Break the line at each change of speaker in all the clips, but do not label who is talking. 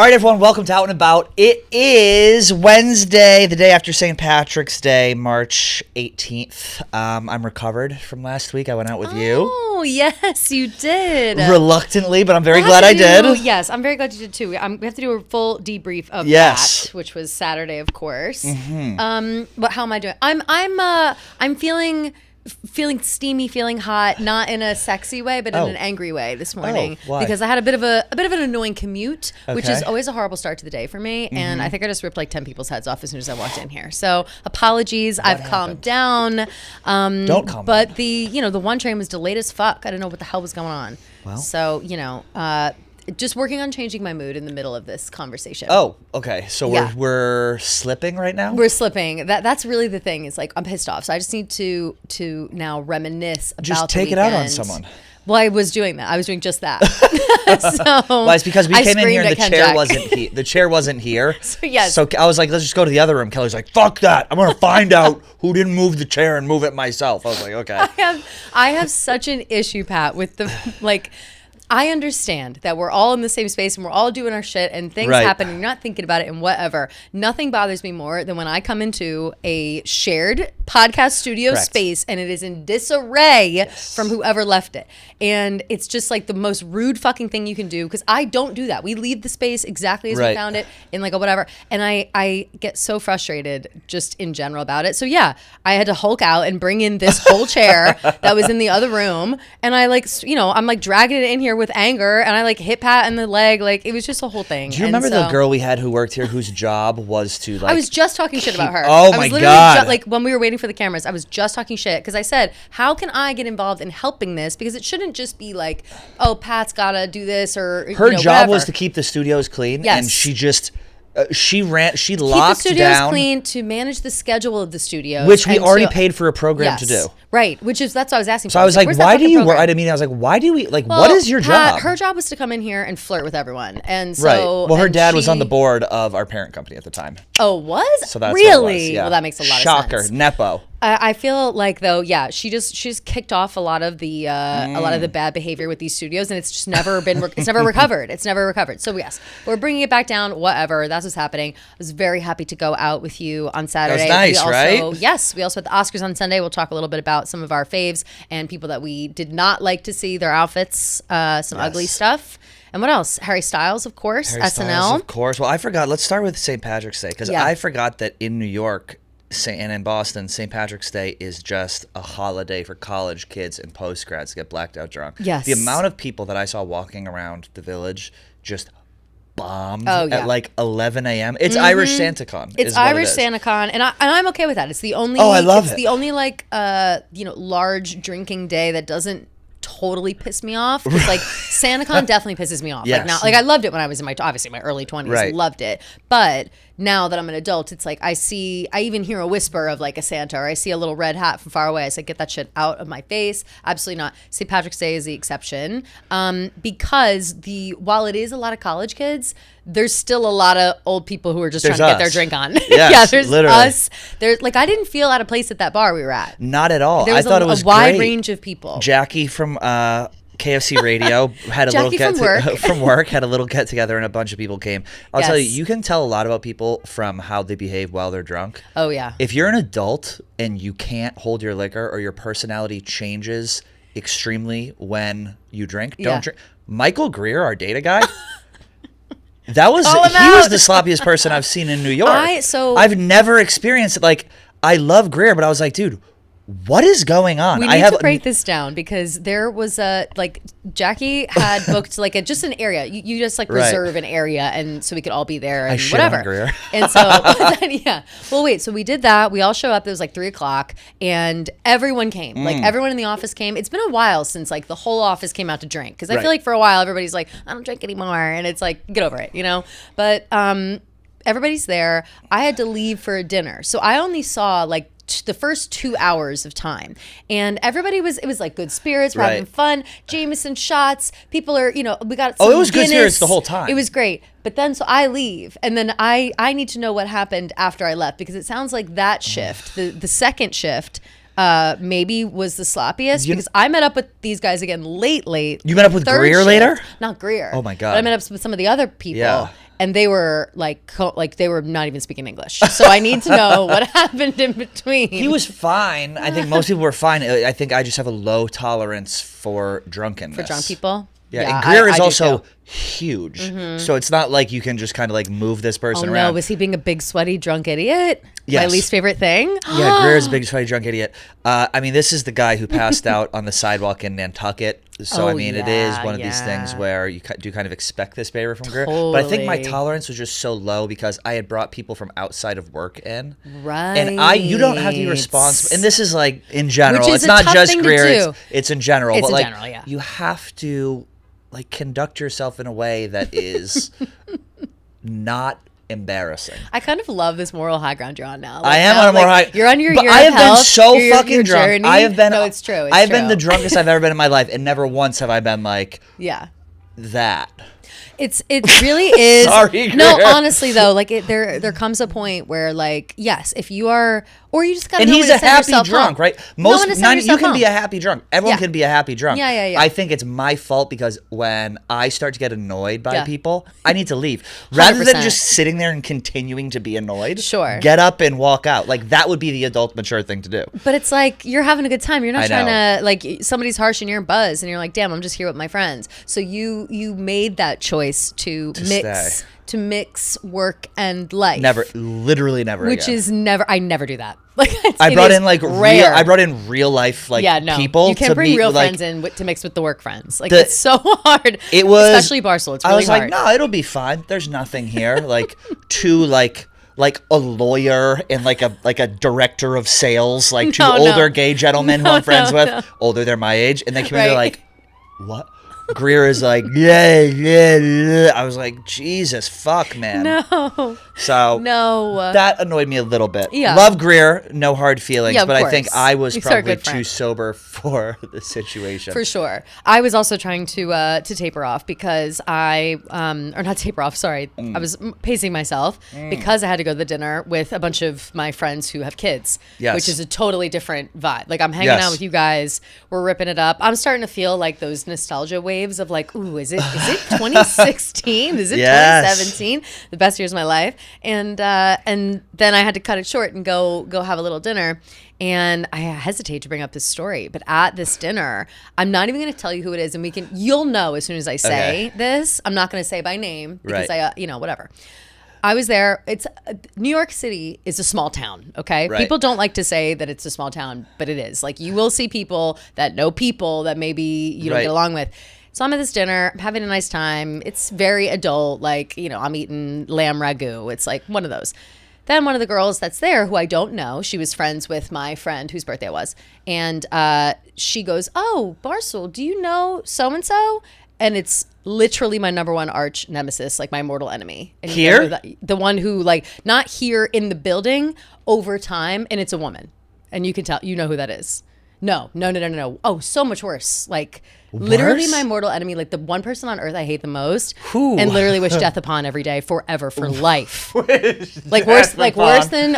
All right, everyone, welcome to Out and About. It is Wednesday, the day after St. Patrick's Day, March 18th. I'm recovered from last week. I went out with you.
Oh, yes, you did.
Reluctantly, but I'm very glad I did.
Yes, I'm very glad you did too. We have to do a full debrief of
Yes.
that, which was Saturday, of course.
Mm-hmm.
But how am I doing? I'm feeling steamy, feeling hot, not in a sexy way, but in an angry way this morning.
Why?
Because I had a bit of an annoying commute, which is
Okay.
always a horrible start to the day for me. And I think I just ripped like 10 people's heads off as soon as I walked in here. So apologies. I've calmed down.
Don't calm
but
down.
the one train was delayed as fuck. I didn't know what the hell was going on.
Well.
So, just working on changing my mood in the middle of this conversation.
Oh, okay. So
Yeah.
we're slipping right now?
We're slipping. That's really the thing. Is like I'm pissed off. So I just need to now reminisce about
Just
the
take it out on
weekend.
someone.
Well, I was doing that. I was doing just that. So
Well, it's because we
I
came in here and
screamed
the chair wasn't here.
So, yes.
So I was like, let's just go to the other room. Kelly's like, fuck that. I'm going to find out who didn't move the chair and move it myself. I was like, okay.
I have such an issue, Pat, with the like. I understand that we're all in the same space and we're all doing our shit and things
Right.
happen and you're not thinking about it and whatever. Nothing bothers me more than when I come into a shared podcast studio
Correct.
space and it is in disarray from whoever left it. And it's just like the most rude fucking thing you can do because I don't do that. We leave the space exactly as we
Right.
found it in like a whatever. And I get so frustrated just in general about it. So yeah, I had to Hulk out and bring in this whole chair that was in the other room. And I I'm like dragging it in here with anger and I like hit Pat in the leg. Like it was just a whole thing.
Do you remember the girl we had who worked here whose job was to like...
I was just talking shit about her.
Oh
I
my
was literally
God.
like when we were waiting for the cameras, I was just talking shit because I said, how can I get involved in helping this? Because it shouldn't just be like, oh, Pat's gotta do this or
Her job
whatever.
was to keep the studios clean,
Yes.
and she just she locked
keep the studios
down,
clean, to manage the schedule of the studios,
which we
and
already
to-
paid for a program to
Yes.
do.
Right, that's what I was asking.
So
for.
I was like,
where's that
why do
fucking
you
program?
work? I mean, I was like, why do we like?
Well,
what is your
Pat,
job?
Her job was to come in here and flirt with everyone, and so
Right. Well, her
and
dad was on the
she-
board of our parent company at the time.
Oh, was
So that's
really?
what it was, yeah.
Well, that makes a lot
Shocker,
of sense.
nepo.
I feel like though, yeah, she's kicked off a lot of the bad behavior with these studios, and it's just never been it's never recovered. It's never recovered. So yes, we're bringing it back down. Whatever, that's what's happening. I was very happy to go out with you on Saturday.
nice,
we also,
right?
Yes, we also had the Oscars on Sunday. We'll talk a little bit about some of our faves and people that we did not like to see their outfits, some ugly stuff. And what else? Harry Styles, of course.
Harry
SNL.
Styles, of course. Well, I forgot. Let's start with St. Patrick's Day because
Yeah.
I forgot that in New York and in Boston, St. Patrick's Day is just a holiday for college kids and postgrads to get blacked out drunk.
Yes.
The amount of people that I saw walking around the village just bombed
Oh, yeah.
at like 11 a.m. It's Irish SantaCon.
It's
is what
Irish
it is.
SantaCon, and I'm okay with that. It's the only.
Oh, I love
it's
it.
the only like large drinking day that doesn't totally piss me off. Because like SantaCon definitely pisses me off.
Yes.
Like now, like I loved it when I was in my early 20s.
Right.
Loved it, but now that I'm an adult, it's like I even hear a whisper of like a Santa, or I see a little red hat from far away. I say, get that shit out of my face. Absolutely not. St. Patrick's Day is the exception, because while it is a lot of college kids, there's still a lot of old people who are just
There's
trying to get
us.
their drink on.
Yes,
Yeah, there's
literally.
us. There's like I didn't feel out of place at that bar we were at.
Not at all.
There
I
was
thought it was
a wide
great.
range of people.
Jackie from KFC Radio had a
Jackie
little
from work.
from work had a little get together and a bunch of people came. I'll tell you,
Yes.
you can tell a lot about people from how they behave while they're drunk.
Oh yeah.
If you're an adult and you can't hold your liquor or your personality changes extremely when you drink, don't
Yeah.
drink. Michael Greer, our data guy, that was
Call him
he was
out.
the sloppiest person I've seen in New York. I've never experienced it. Like I love Greer, but I was like, dude, what is going on?
We need to break this down because there was Jackie had booked like just an area. You just like
Right.
reserve an area and so we could all be there and
shit on
whatever.
Greer.
And so yeah. Well, wait. So we did that. We all show up. It was like 3:00 and everyone came. Like everyone in the office came. It's been a while since like the whole office came out to drink because I
Right.
feel like for a while everybody's like, I don't drink anymore, and it's like get over it, But everybody's there. I had to leave for a dinner, so I only saw like the first 2 hours of time, and it was like good spirits, we're having
Right.
fun, Jameson shots, people are, we got
Oh,
some
it was good
Guinness.
spirits the whole time.
It was great. But then so I leave, and then I need to know what happened after I left, because it sounds like that shift, the second shift, maybe was the sloppiest, because I met up with these guys again late.
You met up with
third
Greer
shift.
later?
Not Greer.
Oh my God.
But I met up with some of the other people.
Yeah.
and they were like they were not even speaking English. So I need to know what happened in between.
He was fine. I think most people were fine. I think I just have a low tolerance for drunkenness.
For drunk people.
Yeah, and Greer is
do
also
too.
huge, so it's not like you can just kind of like move this person
Oh
around.
no, was he being a big sweaty drunk idiot?
Yes.
My least favorite thing.
Yeah, Greer is a big sweaty drunk idiot. I mean, this is the guy who passed out on the sidewalk in Nantucket. So I mean, it is one of these things where you do kind of expect this behavior from Greer. But I think my tolerance was just so low because I had brought people from outside of work in.
Right.
And you don't have to be responsible. And this is like in general.
Which is
it's
a
not
tough
just
thing to
Greer.
do.
It's in general.
It's
but
in
like,
general, yeah.
you have to like conduct yourself in a way that is not embarrassing.
I kind of love this moral high ground you're on now.
I am on a more high.
You're on your
but
year
I
of
have been
health,
so
your
fucking drunk.
journey.
I have been.
No, it's true.
I've been the drunkest I've ever been in my life, and never once have I been like that.
It really is.
Sorry,
no,
Greer.
honestly though, like there comes a point where like yes, if you are, or you just gotta.
And
know
he's
when
a
to send
happy
yourself
drunk,
home.
right?
Know when to send
You
yourself
can be
home.
a happy drunk. Everyone can be a happy drunk.
Yeah.
I think it's my fault because when I start to get annoyed by people, I need to leave. Rather than
100%.
just sitting there and continuing to be annoyed,
Sure.
get up and walk out. Like that would be the adult mature thing to do.
But it's like you're having a good time. You're not
I
trying
know.
to like somebody's harsh and you're buzzed and you're like, damn, I'm just here with my friends. So you made that choice to mix work and life.
Literally never
Which
again.
is never. I never do that. Like
I brought in like
rare.
I brought in real life like people.
You can't
to
bring
meet,
real
like,
friends in to mix with the work friends. Like it's so hard.
It was
especially Barstool. It's really
I was
hard.
like, no, it'll be fine. There's nothing here. Like two like a lawyer and like a director of sales, like two older gay gentlemen who I'm friends with. Older, they're my age, and they come in, they're like, what? Greer is like, yeah. I was like, Jesus, fuck, man.
No.
So that annoyed me a little bit.
Yeah.
Love Greer, no hard feelings,
Yeah, of
but I
course.
think I was
Makes her a
probably
good friend.
too sober for the situation.
For sure. I was also trying to taper off because or not taper off, sorry. I was pacing myself because I had to go to the dinner with a bunch of my friends who have kids, which is a totally different vibe. Like I'm hanging out with you guys, we're ripping it up. I'm starting to feel like those nostalgia waves of like, ooh, is it 2016? Is it 2017? The best years of my life. And then I had to cut it short and go have a little dinner. And I hesitate to bring up this story, but at this dinner, I'm not even going to tell you who it is, and you'll know as soon as I say this. I'm not going to say by name because whatever. I was there. It's New York City is a small town. Okay, people don't like to say that it's a small town, but it is. Like you will see people that know people that maybe you don't get along with. So I'm at this dinner, I'm having a nice time. It's very adult, like, I'm eating lamb ragu. It's like one of those. Then one of the girls that's there, who I don't know, she was friends with my friend whose birthday it was. And she goes, oh, Barstool, do you know so-and-so? And it's literally my number one arch nemesis, like my mortal enemy. And
here?
The one who, like, not here in the building, over time, and it's a woman. And you can tell, you know who that is. No. Oh, so much worse. Like, literally my mortal enemy, like the one person on earth I hate the most, and literally wish death upon every day, forever, for life. Like worse than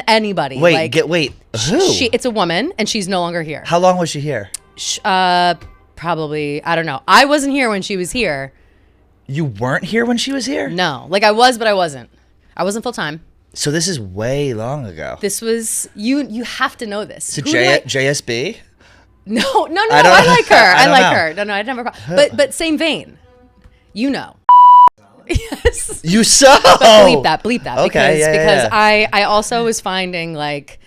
anybody.
Wait, who?
It's a woman, and she's no longer here.
How long was she here?
Probably, I don't know. I wasn't here when she was here.
You weren't here when she was here?
No, like I was, but I wasn't. I wasn't full time.
So this is way long ago.
This was you have to know this.
So JSB?
No. I like her. I like her. No, I never. But same vein. You know. Yes.
You saw.
But bleep that.
Okay,
because I also was finding like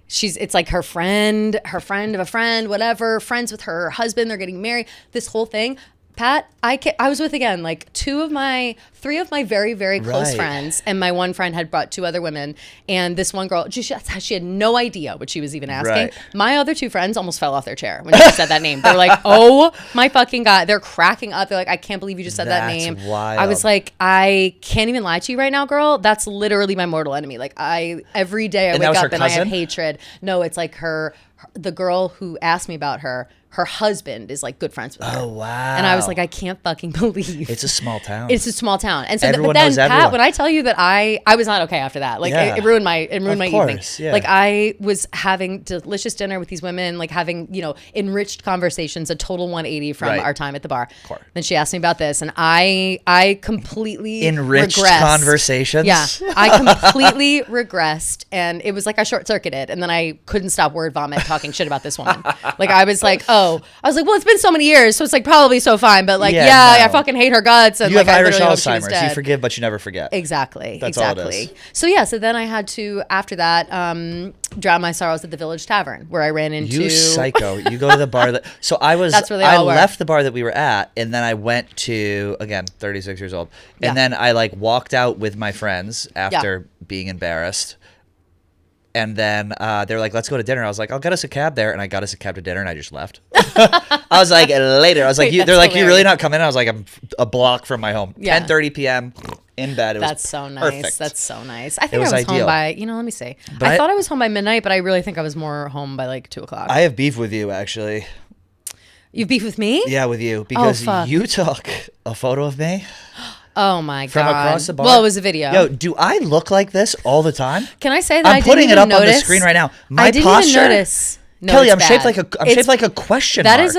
it's like her friend of a friend, whatever, friends with her husband, they're getting married. This whole thing. Pat, I was with, again, like three of my very, very close friends, and my one friend had brought two other women, and this one girl, she had no idea what she was even asking.
Right.
My other two friends almost fell off their chair when she said that name. They were like, oh my fucking God. They're cracking up. They're like, I can't believe you just said that name.
Wild.
I was like, I can't even lie to you right now, girl. That's literally my mortal enemy. Like every day I wake up and I have hatred. No, it's like the girl who asked me about her her husband is like good friends with her.
Oh, wow.
And I was like, I can't fucking believe
it's a small town.
It's a small town. And so
Everyone
but then
knows
Pat,
everyone.
when I tell you that I was not okay after that. Like it ruined my evening.
Yeah.
Like I was having delicious dinner with these women, like having, enriched conversations, a total 180 from our time at the bar. Then she asked me about this and I completely
enriched
regressed.
Conversations.
Yeah. I completely regressed and it was like I short circuited and then I couldn't stop word vomit talking shit about this woman. Like I was like, well, it's been so many years, so it's like probably so fine, but like, I fucking hate her guts. And
you
like,
have
I
Irish
literally hope she was
Alzheimer's.
dead.
You forgive, but you never forget.
Exactly.
That's all it is.
So then I had to, after that, drown my sorrows at the Village Tavern, where I ran into.
You psycho! You go to the bar that. So I was.
That's where they all were.
left the bar that we were at, and then I went to 36 years old, and then I like walked out with my friends after being embarrassed. And then they were like, let's go to dinner. I was like, I'll get us a cab there. And I got us a cab to dinner and I just left. I was like, later. I was like, they're like, hilarious. You really not coming in? I was like, I'm a block from my home. 10:30 p.m. in bed.
That's so nice. Perfect. That's so nice. I think
I was
ideal.
Home
by, let me see. But I thought I was home by midnight, but I really think I was more home by like 2 o'clock.
I have beef with you, actually.
You have beef with me?
Yeah, with you. Because you took a photo of me.
Oh my God.
From across the bar.
Well, it was a video.
Yo, do I look like this all the time?
Can I say that
I'm putting it up on the screen right now. My
I didn't
posture,
even notice. No,
Kelly, I'm shaped like a question mark.
That is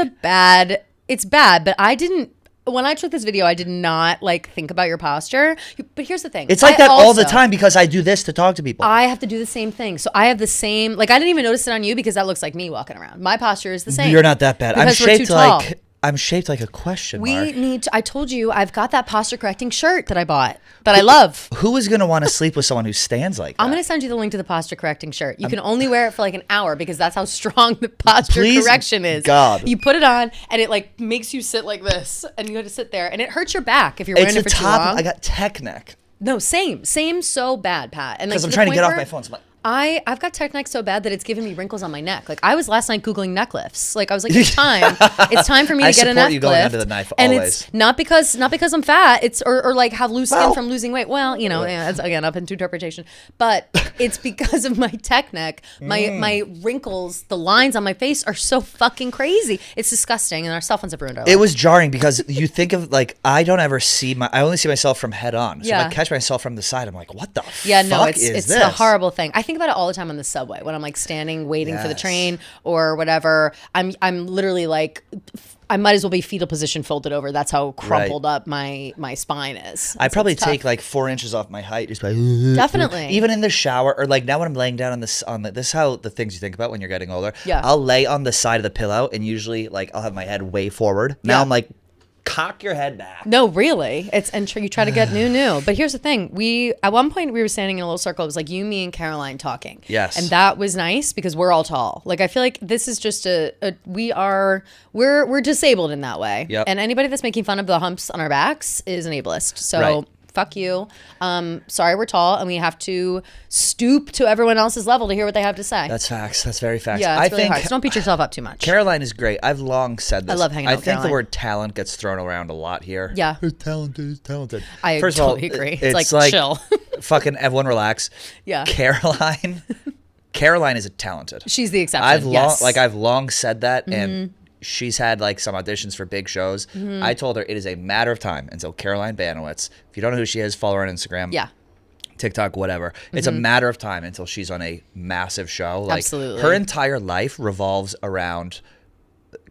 it's bad, but I didn't. When I took this video, I did not like think about your posture. But here's the thing.
It's like that all the time because I do this to talk to people.
I have to do the same thing. So I have the same, like I didn't even notice it on you because that looks like me walking around. My posture is the same.
You're not that bad.
Because we're too tall.
I'm shaped like a question mark.
I told you, I've got that posture correcting shirt that I bought that I love.
Who is going to want to sleep with someone who stands like that?
I'm going to send you the link to the posture correcting shirt. You can only wear it for like an hour because that's how strong the posture correction is.
God.
You put it on and it like makes you sit like this and you have to sit there and it hurts your back if you're wearing it for too long.
I got tech neck.
No, same so bad, Pat. And
because I'm trying to get off my phone. So
I've got tech neck so bad that it's giving me wrinkles on my neck. Like I was last night Googling neck lifts. Like I was like, it's time for me to get a neck lift. I support you going under the knife always. And it's not because I'm fat. It's or like have loose skin from losing weight. Well, it's again up into interpretation. But it's because of my tech neck. My wrinkles, the lines on my face are so fucking crazy. It's disgusting, and our cell phones have ruined our life.
It was jarring because you think of like I only see myself from head on. So if I catch myself from the side, I'm like, what the fuck is this?
It's a horrible thing. I think about it all the time on the subway when I'm like standing waiting for the train or whatever. I'm literally like I might as well be fetal position folded over. That's how crumpled up my spine is.
I probably take like 4 inches off my height just like
definitely
even in the shower or like now when I'm laying down this is how the things you think about when you're getting older.
Yeah.
I'll lay on the side of the pillow and usually like I'll have my head way forward. Now I'm like cock your head back.
No, really. You try to get new. But here's the thing. At one point we were standing in a little circle. It was like you, me, and Caroline talking.
Yes.
And that was nice because we're all tall. Like I feel like this is just we're disabled in that way.
Yep.
And anybody that's making fun of the humps on our backs is an ableist. So fuck you. Sorry we're tall and we have to stoop to everyone else's level to hear what they have to say.
That's facts. That's very facts.
Yeah, it's really hard. So don't beat yourself up too much.
Caroline is great. I've long said this.
I love hanging out with Caroline.
I think the word talent gets thrown around a lot here.
Yeah.
Who's talented?
I
First
totally
of all,
agree. It's like chill.
Fucking everyone relax.
Yeah.
Caroline is talented.
She's the exception.
I've long said that and she's had like some auditions for big shows. I told her it is a matter of time until Caroline Baniewicz. If you don't know who she is, follow her on Instagram.
Yeah.
TikTok, whatever. It's a matter of time until she's on a massive show. Like
absolutely.
Her entire life revolves around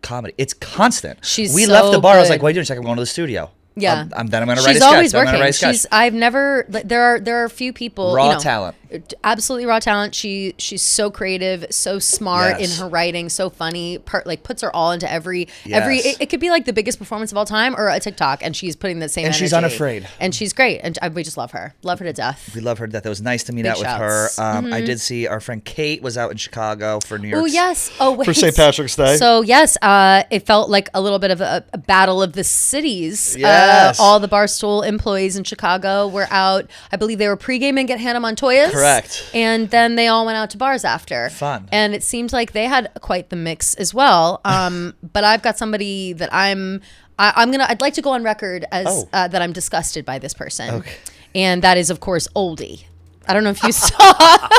comedy. It's constant.
We
left the bar. Good. I was like, what are you doing? She's like, I'm going to the studio.
Yeah.
Then I'm going to write a sketch.
She's always working. I've never, there are a few people.
Raw talent.
Absolutely raw talent. She's so creative, so smart in her writing, so funny, puts her all into every, it could be like the biggest performance of all time or a TikTok and she's putting the same energy.
And she's unafraid.
And she's great. And we just love her. Love her to death.
We love her to death. It was nice to meet out with her. I did see our friend Kate was out in Chicago for New York.
Oh, yes. Oh, wait.
For St. Patrick's Day.
So, yes, it felt like a little bit of a battle of the cities.
Yes.
All the Barstool employees in Chicago were out. I believe they were pre-gaming at Hannah Montoya's.
Correct.
And then they all went out to bars after.
Fun.
And it seemed like they had quite the mix as well. But I've got somebody that I'd like to go on record as that I'm disgusted by this person.
Okay.
And that is, of course, Oldie. I don't know if you saw.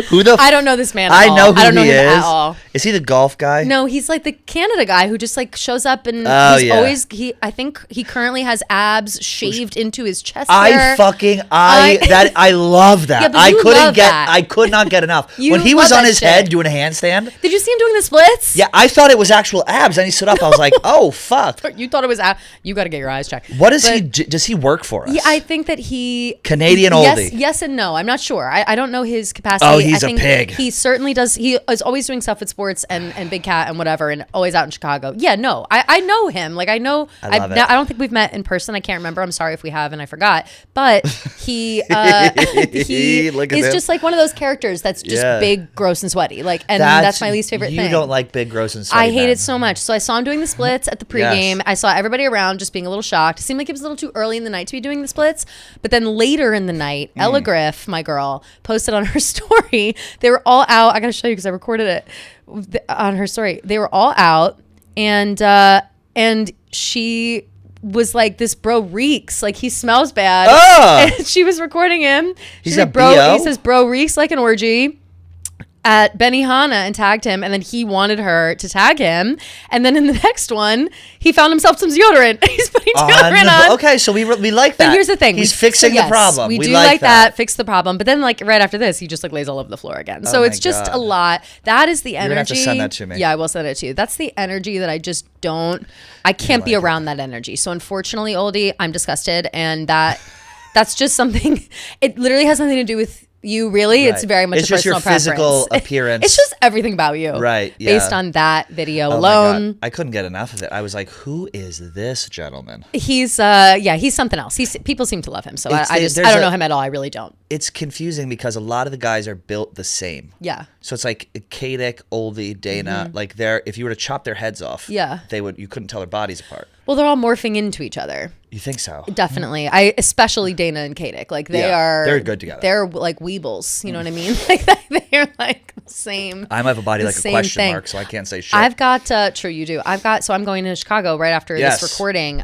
Who the?
I don't know this man. At
I
all.
know who
I don't know
he
him
is.
at all.
Is he the golf guy?
No, he's like the Canada guy who just like shows up and I think he currently has abs shaved into his chest hair.
I love that.
Yeah,
I could not get enough.
You
when he was
love
on
that
his
shit.
head doing a handstand.
Did you see him doing the splits?
Yeah, I thought it was actual abs. And he stood up. I was like, oh fuck.
You thought it was abs. You got to get your eyes checked.
What does he do? Does he work for us?
Yeah, I think that he
Canadian Oldie.
Yes and no. I'm not sure. I don't know his capacity.
Oh, he's
I think
a pig.
He certainly does. He is always doing stuff with sports and Big Cat and whatever, and always out in Chicago. Yeah, no, I know him. Like I know.
I love it.
I don't think we've met in person. I can't remember. I'm sorry if we have and I forgot. But he he is just like one of those characters that's just big, gross, and sweaty. Like, and that's my least favorite thing.
You don't like big, gross, and sweaty.
I hate it so much. So I saw him doing the splits at the pregame. I saw everybody around just being a little shocked. It seemed like it was a little too early in the night to be doing the splits. But then later in the night, Ella Griff, my girl, posted on her story. They were all out. I got to show you because I recorded it on her story. They were all out, and she was like, "This bro reeks. Like he smells bad." And she was recording him.
He's a
bro.
BO?
He says, "Bro reeks like an orgy." At Benihana and tagged him, and then he wanted her to tag him, and then in the next one he found himself some deodorant. He's putting deodorant on.
Okay, so we like that.
But here's the thing:
he's fixing the problem.
We do like that. Fix the problem, but then like right after this, he just like lays all over the floor again. So it's just a lot. That is the energy.
You're gonna have to send that to me.
Yeah, I will send it to you. That's the energy that I just don't. I can't be around that energy. So unfortunately, Oldie, I'm disgusted, and that's just something. It literally has nothing to do with you, really. Right. It's very much a personal preference.
It's just your physical appearance.
It's just everything about you.
Right. Yeah.
Based on that video alone.
My God. I couldn't get enough of it. I was like, who is this gentleman?
He's something else. People seem to love him. So I don't know him at all. I really don't.
It's confusing because a lot of the guys are built the same.
Yeah.
So it's like Kadik, Oldie, Dana, like if you were to chop their heads off, you couldn't tell their bodies apart.
Well, they're all morphing into each other.
You think so?
Definitely. Especially Dana and Kadik. Like they're
good together.
They're like weebles. You know what I mean? Like they're like the same.
I have a body like a question mark, so I can't say shit.
I've got true you do. So I'm going to Chicago right after this recording.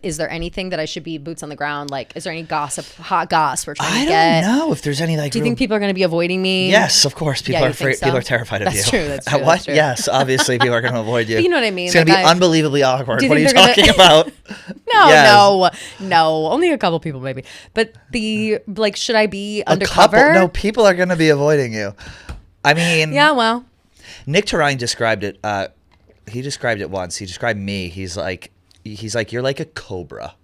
Is there anything that I should be boots on the ground? Like, is there any hot goss we're trying to get?
I don't know if there's any like.
Do you think people are going to be avoiding me?
Yes, of course. People are afraid. So? People are terrified of you.
That's true. That's true.
What?
That's true.
Yes, obviously people are going to avoid you.
But you know what I mean?
It's going to be unbelievably awkward. What are you
talking
about?
No. Only a couple people maybe. But should I be undercover?
Couple? No, people are going to be avoiding you. I mean,
yeah. Well,
Nick Terine described it. He described it once. He described me. He's like, you're like a cobra.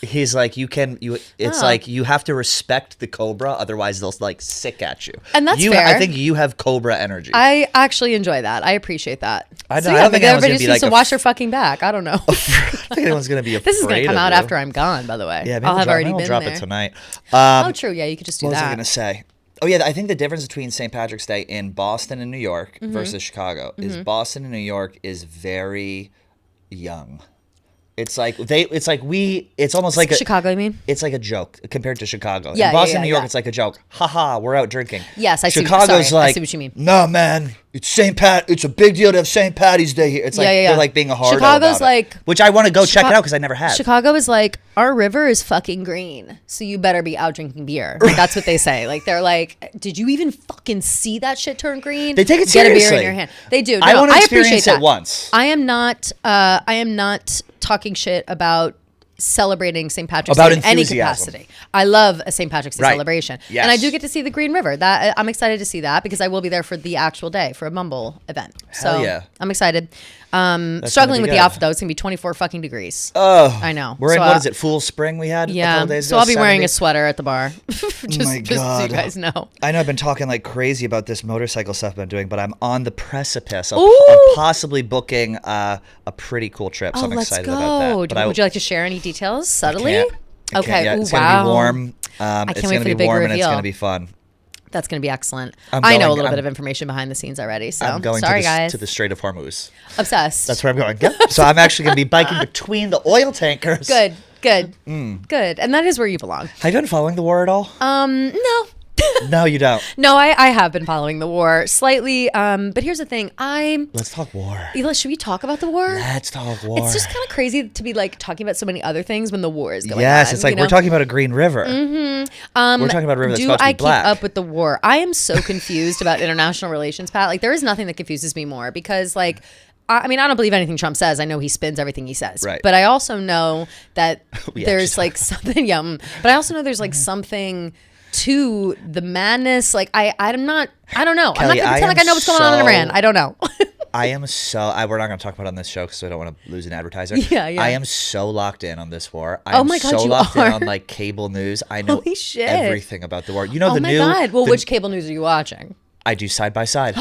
He's like, it's like you have to respect the cobra, otherwise they'll like sick at you.
And that's fair.
I think you have cobra energy.
I actually enjoy that. I appreciate that.
I don't think anyone's gonna be like
to watch their fucking back. I don't know.
I don't think anyone's gonna be afraid.
This is gonna come out after I'm gone, by the way.
Yeah,
I'll have already been
drop
there.
it tonight.
Oh, true. Yeah, you could just do that.
What was I gonna say? Oh yeah, I think the difference between St. Patrick's Day in Boston and New York versus Chicago is Boston and New York is very young. It's almost like
Chicago, you mean?
It's like a joke compared to Chicago.
Yeah,
in Boston, New York, it's like a joke. Haha, we're out drinking.
Yes, I see.
Chicago's
I see what you mean.
No, man, it's a big deal to have St. Patty's Day here. It's like they're like being a hard.
Chicago's like,
which I want to go check it out because I never have.
Chicago is like, our river is fucking green, so you better be out drinking beer. Like, that's what they say. Like they're like, did you even fucking see that shit turn green?
They take it seriously.
Get a beer in your hand. They do. No,
I want to
experience
it once.
I am not talking shit about celebrating St. Patrick's Day in any capacity. I love a St. Patrick's Day celebration.
Yes.
And I do get to see the Green River. That I'm excited to see that because I will be there for the actual day for a Mumble event.
Hell yeah.
I'm excited. Struggling with the outfit though. It's gonna be 24 fucking degrees.
Oh,
I know.
We're in what is it? Full spring we had.
Yeah.
A couple days
so
ago,
I'll be
70.
wearing a sweater at the bar. just
my God.
so you guys know.
I know I've been talking like crazy about this motorcycle stuff I've been doing, but I'm on the precipice of possibly booking a pretty cool trip. So I'm excited about that.
Would you like to share any details subtly?
I can't yet. It's gonna be warm. It's gonna be warm and it's gonna be fun.
That's going to be excellent. I know a little bit of information behind the scenes already. So
I'm going
guys.
to the Strait of Hormuz.
Obsessed.
That's where I'm going. Yep. So I'm actually going to be biking between the oil tankers.
Good. And that is where you belong.
Have you been following the war at all?
No.
No, you don't.
No, I have been following the war slightly. But here's the thing.
Let's talk war.
Should we talk about the war?
Let's talk war.
It's just kind of crazy to be like talking about so many other things when the war is going on.
Yes, it's like we're talking about a green river.
Mm-hmm.
We're talking about a river that's
do
supposed to
I
be black.
keep up with the war? I am so confused about international relations, Pat. Like there is nothing that confuses me more because like I mean, I don't believe anything Trump says. I know he spins everything he says.
Right.
But I also know that there's
actually
like something, but I also know there's like something to the madness. Like I don't know.
Kelly,
I'm not going to pretend like I know what's going on in Iran. I don't know.
I am we're not going to talk about it on this show because I don't want to lose an advertiser.
Yeah.
I am so locked in on this war.
Oh my God,
so
you
locked
are.
in on like cable news. I know
Holy shit.
everything about the war. You know
oh
the
my
new.
God. Well, which cable news are you watching?
I do side by side.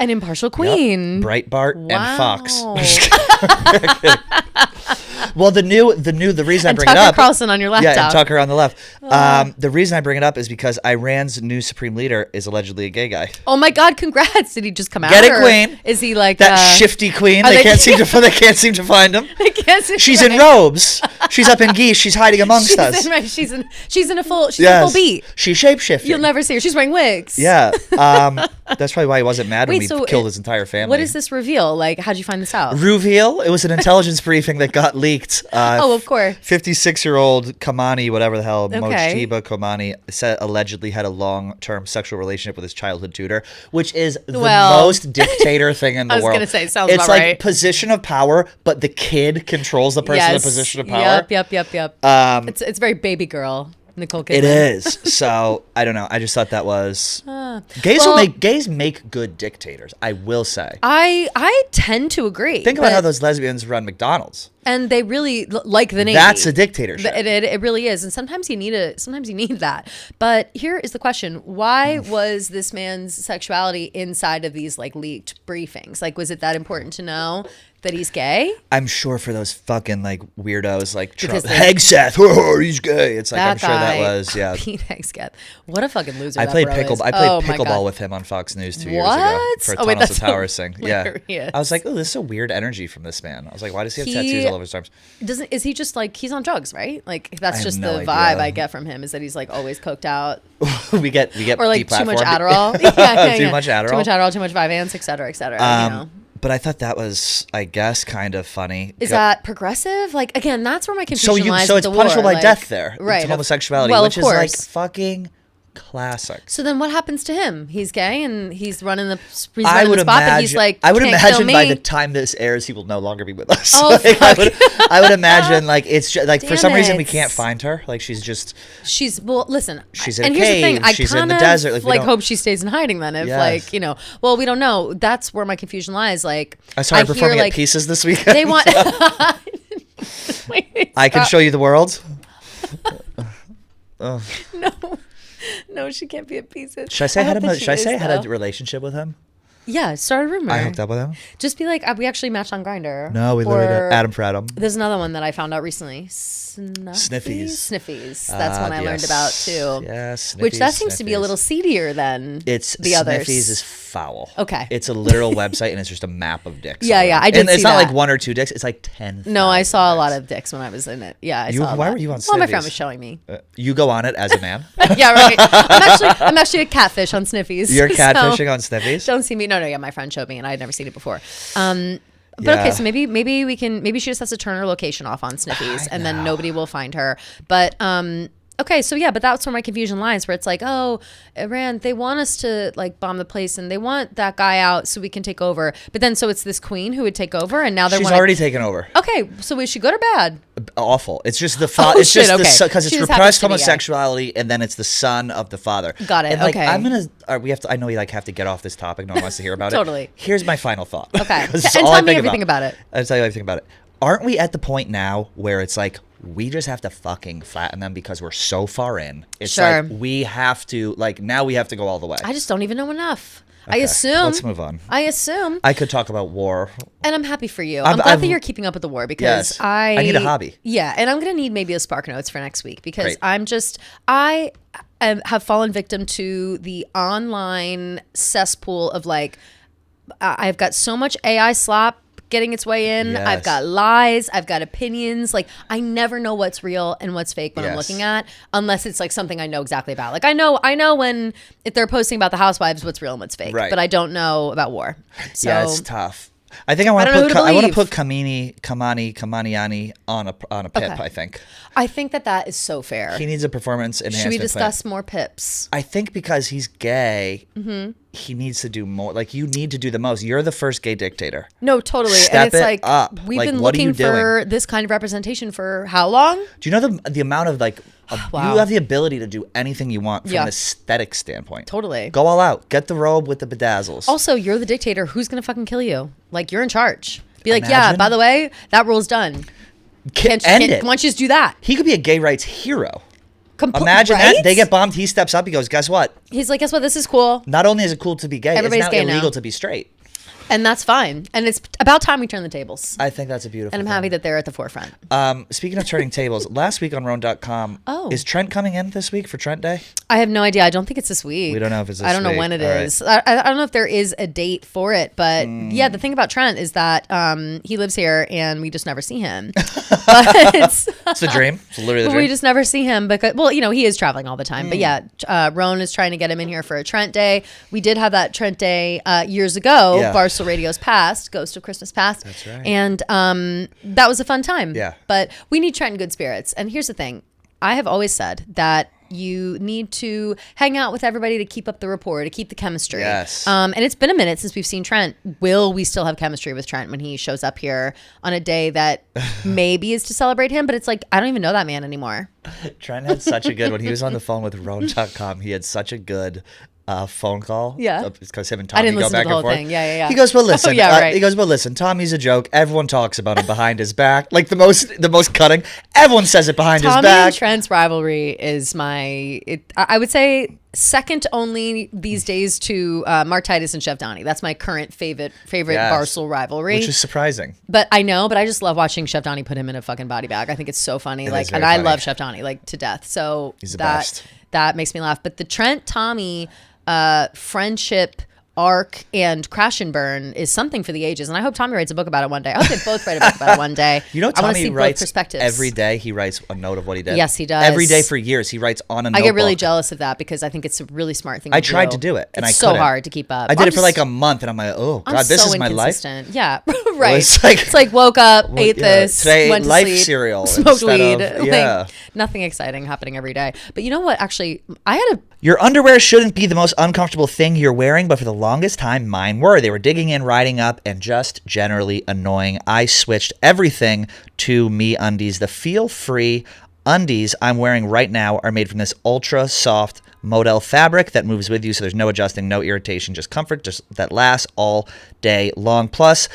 An impartial queen.
Breitbart
Wow.
and Fox. Well, the reason I bring
Tucker
it up.
Carlson on your laptop.
Yeah, and Tucker on the left. The reason I bring it up is because Iran's new supreme leader is allegedly a gay guy.
Oh my God! Congrats! Did he just come out?
Get it,
or
queen.
Is he like
That shifty queen? They can't seem to find him.
They can't seem
She's
right.
in robes. She's up in geese. She's hiding amongst us.
She's in a full beat.
She's shapeshifting.
You'll never see her. She's wearing wigs.
Yeah. That's probably why he wasn't mad when we killed his entire family.
What does this reveal? Like, how'd you find this out?
Reveal? It was an intelligence briefing that got leaked.
Of course.
56-year-old Kamani, whatever the hell,
Okay.
Mojtaba Kamani, allegedly had a long-term sexual relationship with his childhood tutor, which is the most dictator thing in the world.
I was going to say, sounds
it's
about
like
right.
position of power, but the kid controls the person in a position of power.
Yep. It's very baby girl. Nicole Kidman.
It is. So I don't know. I just thought that was gays make good dictators. I will say.
I tend to agree.
Think about how those lesbians run McDonald's.
And they really like the Navy.
That's a dictatorship.
It really is. And sometimes you need that. But here is the question. Why was this man's sexuality inside of these like leaked briefings? Like, was it that important to know that he's gay?
I'm sure for those fucking like weirdos like Trump. Hegseth, he's gay. It's like, I'm sure that was, yeah.
Pete Hegseth. What a fucking loser.
I played pickleball with him on Fox News 2 years ago for a Tunnels to Towers thing. Yeah. I was like, oh, this is a weird energy from this man. I was like, why does he have tattoos all over his arms?
Is he just like, he's on drugs, right? Like that's just the vibe I get from him is that he's like always coked out.
we get
or like too much Adderall. Too
much Adderall.
Too much Adderall, too much Vyvanse, et cetera, you know.
But I thought that was, I guess, kind of funny.
Is that progressive? Like, again, that's where my confusion lies.
So it's punishable by death there.
Right.
It's homosexuality, which is like fucking classic.
So then what happens to him? He's gay and he's running the spot that he's like,
I would imagine by the time this airs, he will no longer be with us.
Oh,
like, I would imagine like it's just, like for some reason we can't find her. Like
listen.
She's in
and
a
here's
cave.
The thing, I
she's in the desert.
Like hope she stays in hiding then. If like, you know, well, we don't know. That's where my confusion lies. Like
I saw her performing at Pieces this weekend.
They want.
I can show you the world.
No, she can't be at Pieces.
Should I say I had a relationship with him?
Yeah, start a rumor.
I hooked up with him.
Just be like, we actually matched on Grindr.
No, we literally did. Adam for Adam.
There's another one that I found out recently. Sniffies. That's one I learned about too.
Yeah, Sniffies.
Which that seems to be a little seedier than the others.
Sniffies is foul.
Okay.
It's a literal website and it's just a map of dicks.
Yeah, I did see
it's not like one or two dicks. It's like 10.
No, I saw a lot of dicks when I was in it. Yeah, I saw.
Why were you on Sniffies?
Well, my friend was showing me.
You go on it as a man?
Yeah, right. I'm actually a catfish on Sniffies.
You're catfishing on Sniffies?
Don't see me. No, yeah, my friend showed me and I had never seen it before. But okay, so maybe she just has to turn her location off on Sniffies and then nobody will find her. But okay, so yeah, but that's where my confusion lies, where it's like, oh, Iran, they want us to like bomb the place and they want that guy out so we can take over. But then so it's this queen who would take over and now
she's already taken over.
Okay, so is she good or bad?
Awful. It's just the father. It's just because it's repressed homosexuality, and then it's the son of the father.
Got it.
And like,
okay.
We have to. I know we like have to get off this topic. No one wants to hear about it.
Totally.
Here's my final thought.
Okay. And tell me everything about it.
I'll tell you everything about it. Aren't we at the point now where it's like we just have to fucking flatten them because we're so far in? It's like we have to now we have to go all the way.
I just don't even know enough.
Okay,
I assume.
Let's move on.
I
could talk about war.
And I'm happy for you. I'm glad that you're keeping up with the war because I
need a hobby.
Yeah, and I'm going to need maybe a Spark Notes for next week because I have fallen victim to the online cesspool of like, I've got so much AI slop getting its way in. I've got lies. I've got opinions. Like, I never know what's real and what's fake when I'm looking at, unless it's like something I know exactly about. Like, I know when, if they're posting about the housewives, what's real and what's fake, but I don't know about war. So,
yeah, it's tough. I think I want to put Kamani on a pip. I think
that is so fair.
He needs a performance enhancement.
Should we discuss more pips?
I think because he's gay, he needs to do more. Like, you need to do the most. You're the first gay dictator.
No, totally.
Step
and it's
it up.
We've been looking for this kind of representation for how long?
Do you know the amount of like? Wow. You have the ability to do anything you want from an aesthetic standpoint.
Totally.
Go all out. Get the robe with the bedazzles.
Also, you're the dictator. Who's going to fucking kill you? Like, you're in charge. Be like, yeah, by the way, that rule's done.
End it.
Why don't you just do that?
He could be a gay rights hero. Imagine that. They get bombed. He steps up. He goes, guess what?
He's like, guess what? This is cool.
Not only is it cool to be gay,
Everybody's
it's now
gay
illegal
now.
to be straight.
And that's fine. And it's about time we turn the tables.
I think that's a beautiful
And I'm happy that they're at the forefront.
Speaking of turning tables, last week on Roan.com, is Trent coming in this week for Trent Day?
I have no idea. I don't think it's this week.
We don't know if it's this week.
I don't know when it is. I don't know if there is a date for it. But yeah, the thing about Trent is that he lives here and we just never see him. But
it's the dream. It's literally the dream.
We just never see him because, well, you know, he is traveling all the time. But yeah, Roan is trying to get him in here for a Trent Day. We did have that Trent Day years ago. Yeah. Barstool Radio's Past. Ghost of Christmas Past.
That's right.
And that was a fun time.
Yeah.
But we need Trent in good spirits. And here's the thing. I have always said that you need to hang out with everybody to keep up the rapport, to keep the chemistry.
Yes.
And it's been a minute since we've seen Trent. Will we still have chemistry with Trent when he shows up here on a day that maybe is to celebrate him? But it's like, I don't even know that man anymore.
Trent had such a good, when he was on the phone with Roan.com, he had such a good phone call.
Yeah.
Because him and Tommy go back and forth.
Thing. Yeah.
He goes, well, listen.
Right.
He goes, well, listen, Tommy's a joke. Everyone talks about him behind his back. Like the most cutting. Everyone says it behind his back.
Tommy and Trent's rivalry is I would say second only these days to Mark Titus and Chef Donnie. That's my current favorite Barstool rivalry.
Which is surprising.
But I know, but I just love watching Chef Donnie put him in a fucking body bag. I think it's so funny. And funny. I love Chef Donnie like to death. So
he's the best.
That makes me laugh. But the Trent Tommy friendship arc and crash and burn is something for the ages, and I hope Tommy writes a book about it one day. I hope they both write a book about it one day.
You know, Tommy writes
perspectives.
Every day. He writes a note of what he did.
Yes, he does.
Every day for years, he writes on a notebook.
I get really jealous of that because I think it's a really smart thing.
I tried to do it, and
it's
I couldn't.
so hard to keep up.
I did it for like a month, and I'm like, oh god, this is my life.
Yeah, right. It's like woke up, ate this,
today,
went to
life
sleep,
cereal,
smoked weed.
Like,
nothing exciting happening every day. But you know what? Actually,
Your underwear shouldn't be the most uncomfortable thing you're wearing, but for the longest time, mine were. They were digging in, riding up, and just generally annoying. I switched everything to MeUndies. The feel-free undies I'm wearing right now are made from this ultra-soft modal fabric that moves with you, so there's no adjusting, no irritation, just comfort that lasts all day long. Plus,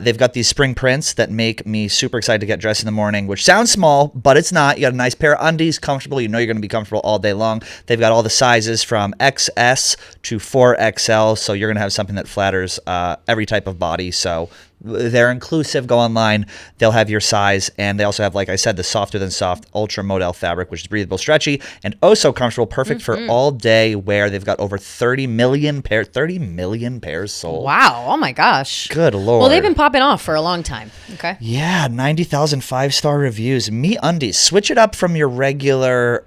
they've got these spring prints that make me super excited to get dressed in the morning, which sounds small, but it's not. You got a nice pair of undies, comfortable. You know you're going to be comfortable all day long. They've got all the sizes from XS to 4XL, so you're going to have something that flatters every type of body. So they're inclusive. Go online. They'll have your size. And they also have, like I said, the softer than soft ultra modal fabric, which is breathable, stretchy, and oh so comfortable. Perfect for all day wear. They've got over 30 million pairs sold.
Wow. Oh my gosh.
Good Lord.
Well, they've been popping off for a long time. Okay.
Yeah. 90,000 5-star reviews. MeUndies. Switch it up from your regular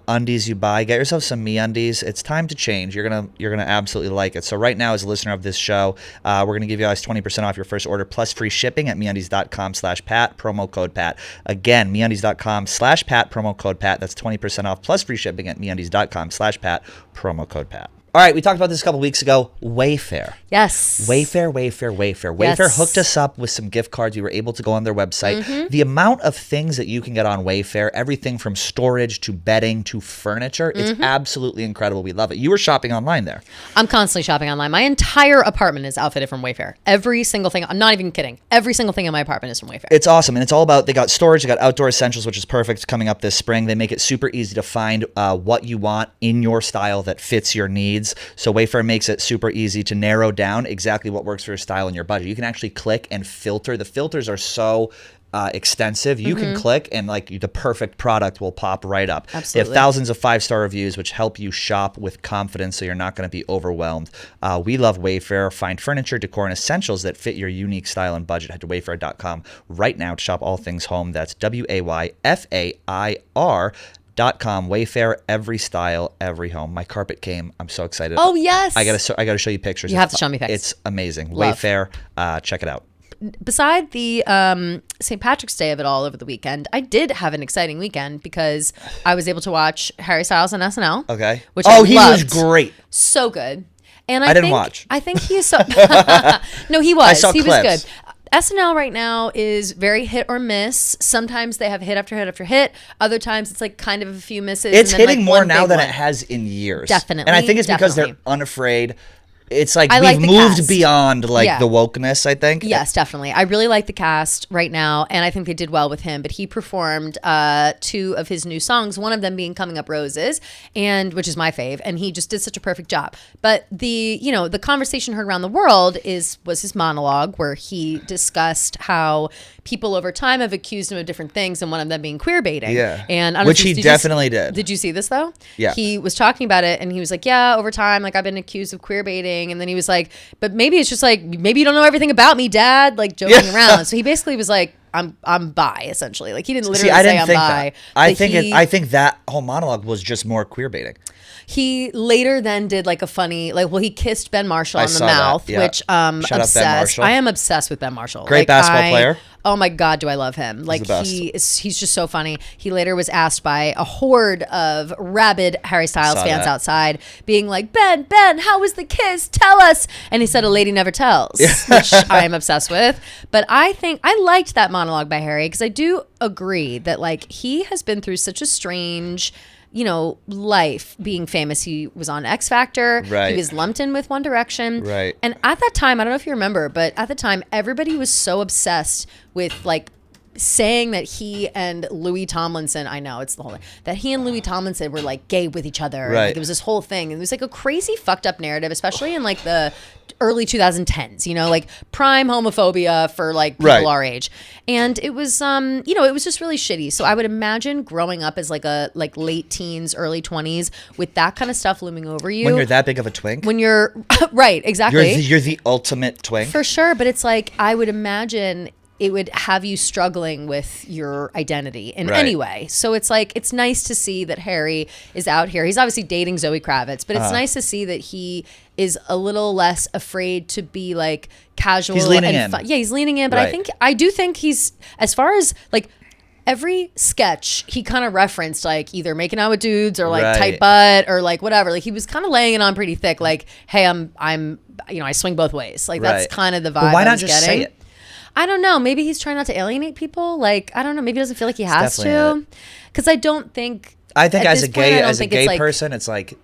undies you buy. Get yourself some MeUndies. It's time to change. You're gonna absolutely like it. So right now, as a listener of this show, we're going to give you guys 20% off your first order plus free shipping at MeUndies.com/Pat, promo code Pat. Again, MeUndies.com/Pat, promo code Pat. That's 20% off plus free shipping at MeUndies.com/Pat, promo code Pat. All right, we talked about this a couple weeks ago. Wayfair.
Yes.
Wayfair. Wayfair hooked us up with some gift cards. We were able to go on their website. The amount of things that you can get on Wayfair, everything from storage to bedding to furniture, it's absolutely incredible. We love it. You were shopping online there.
I'm constantly shopping online. My entire apartment is outfitted from Wayfair. Every single thing. I'm not even kidding. Every single thing in my apartment is from Wayfair.
It's awesome. And it's all about, they got storage, they got outdoor essentials, which is perfect coming up this spring. They make it super easy to find what you want in your style that fits your needs. So Wayfair makes it super easy to narrow down exactly what works for your style and your budget. You can actually click and filter. The filters are so extensive. You can click and like the perfect product will pop right up.
Absolutely.
They have thousands of 5-star reviews, which help you shop with confidence so you're not going to be overwhelmed. We love Wayfair. Find furniture, decor, and essentials that fit your unique style and budget. Head to wayfair.com right now to shop all things home. That's WAYFAIR.com. Wayfair, every style, every home. My carpet came. I'm so excited.
Oh, yes.
I gotta show you pictures.
You have to show me pics.
It's amazing.
Love.
Wayfair, check it out.
Beside the St. Patrick's Day of it all over the weekend, I did have an exciting weekend because I was able to watch Harry Styles on SNL.
Okay.
Which I
he
loved.
was great.
So good. And
I didn't watch.
I think he is so. No, he was.
I saw
he
clips.
was good. SNL right now is very hit or miss. Sometimes they have hit after hit after hit. Other times it's like kind of a few misses.
It's
and then
hitting
like
more
one
now
big
than
one.
it has in years.
Definitely,
And I think it's because they're
definitely.
unafraid. It's like
I like
we've
the
moved
cast.
beyond like
Yeah.
the wokeness, I think.
Yes, definitely. I really like the cast right now, and I think they did well with him. But he performed 2 of his new songs, one of them being "Coming Up Roses," and which is my fave, and he just did such a perfect job. But the conversation heard around the world was his monologue where he discussed how people over time have accused him of different things, and one of them being queer baiting.
Yeah.
And I don't know
Which
if
he
did
definitely did.
Did you see this though?
Yeah.
He was talking about it, and he was like, "Yeah, over time, like I've been accused of queer baiting," and then he was like, "But maybe it's just like maybe you don't know everything about me, Dad," like joking around. So he basically was like, I'm bi, essentially. Like he didn't literally
I
say
didn't
I'm
think
bi.
that. I think that whole monologue was just more queer baiting.
He later then did like a funny he kissed Ben Marshall on the
saw that,
mouth,
yeah.
which
Shout out Ben
obsessed.
Marshall.
I am obsessed with Ben Marshall.
Great basketball player.
Oh my God, do I love him. Like
the best.
he's just so funny. He later was asked by a horde of rabid Harry Styles
Saw
fans
that.
outside being like, Ben, how was the kiss? Tell us. And he said, a lady never tells, which I am obsessed with. But I think I liked that monologue by Harry because I do agree that like he has been through such a strange life being famous. He was on X Factor.
Right.
He was lumped in with One Direction.
Right.
And at that time, I don't know if you remember, but at the time, everybody was so obsessed with like saying that he and Louis Tomlinson, I know it's the whole thing, that he and Louis Tomlinson were like gay with each other.
Right.
Like, it was this whole thing. And it was like a crazy fucked up narrative, especially in like the early 2010s, like prime homophobia for like people
Right.
our age. And it was, it was just really shitty. So I would imagine growing up as like a late teens, early 20s with that kind of stuff looming over you.
When you're that big of a twink.
When you're right, exactly.
You're the ultimate twink.
For sure. But it's like, I would imagine it would have you struggling with your identity in
Right.
any way. So it's like, it's nice to see that Harry is out here. He's obviously dating Zoe Kravitz, but it's nice to see that he is a little less afraid to be like casual.
He's leaning
and
in.
Yeah, he's leaning in. But
Right.
I do think he's, as far as like, every sketch he kind of referenced like either making out with dudes or like
Right.
tight butt or like whatever. Like he was kind of laying it on pretty thick. Like, hey, I'm I swing both ways. Like that's
Right.
kind of the vibe.
But why
I
not
was
just
getting.
say it?
I don't know. Maybe he's trying not to alienate people. Like, I don't know. Maybe he doesn't feel like he has
definitely
to. Because I don't think.
I think
at
as
this
a
point, I
gay
don't think it's like-
person, it's like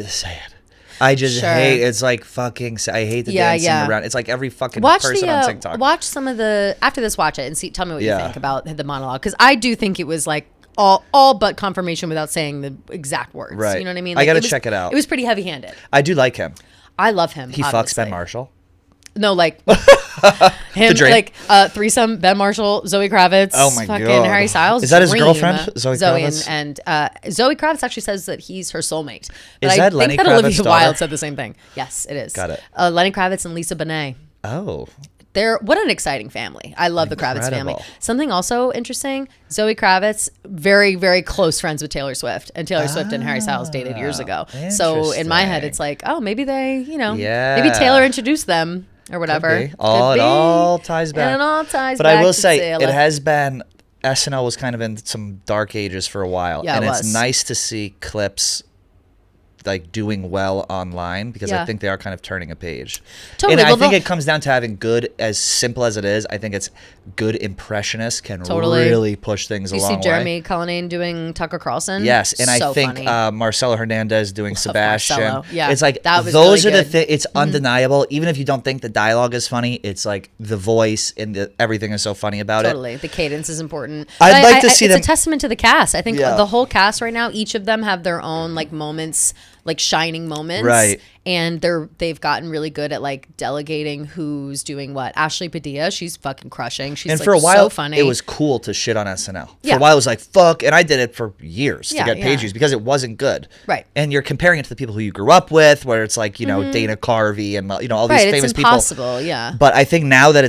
say it. I just
Sure.
hate. It's like fucking. I hate the
Yeah,
dancing
yeah.
around. It's like every fucking
Watch
person on TikTok.
watch some of the after this. Watch it and see. Tell me what you
Yeah.
think about the monologue. Because I do think it was like all but confirmation without saying the exact words.
Right.
You know what I mean?
I gotta
it was-
check it out.
It was pretty heavy handed.
I do like him.
I love him.
He fucks
obviously.
Ben Marshall.
No, like him,
dream.
like threesome, Ben Marshall, Zoe Kravitz,
Oh my
fucking
God.
Harry Styles.
Is that his
dream.
girlfriend, Zoe Kravitz?
And Zoe Kravitz actually says that he's her soulmate. But
Is
I
that
think
Lenny
that Olivia
Kravitz's
Wilde
daughter?
said the same thing. Yes, it is.
Got it.
Lenny Kravitz and Lisa Bonet.
Oh,
What an exciting family. I love the Kravitz family.
Incredible.
Something also interesting, Zoe Kravitz, very, very close friends with Taylor Swift. And Taylor Swift and Harry Styles dated years ago. So in my head,
Interesting.
it's like, oh, maybe they,
Yeah.
maybe Taylor introduced them or whatever.
Could be. It all ties back.
And it all ties
But
back
I will
to
say,
Taylor.
it has been. SNL was kind of in some dark ages for a while,
Yeah,
and
it
it's
was.
nice to see clips like doing well online because
Yeah.
I think they are kind of turning a page.
Totally.
And I
Well,
think
they'll-
it comes down to having good, as simple as it is. I think it's good impressionists can
Totally.
really push things
You
a
see
long way.
Jeremy Cullinane doing Tucker Carlson?
Yes, and
So
I think
funny.
Marcelo Hernandez doing Sebastian.
Marcelo. Yeah,
It's like
that was
those
really
are the
good.
things. It's undeniable. Even if you don't think the dialogue is funny, it's like the voice and everything is so funny about
Totally. The cadence is important.
I'd
But
like to see
it's
them-
a testament to the cast. I think
Yeah.
the whole cast right now, each of them have their own like moments like shining moments.
Right.
And they've gotten really good at like delegating who's doing what. Ashley Padilla, she's fucking crushing. She's
and
like
for a while,
so funny.
it was cool to shit on SNL.
Yeah.
For a while, it was like, fuck. And I did it for years to
Yeah,
get
yeah.
page views because it wasn't good.
Right.
And you're comparing it to the people who you grew up with, where it's like, you know, Dana Carvey and, you know, all these
Right,
famous
it's impossible, yeah.
But I think now that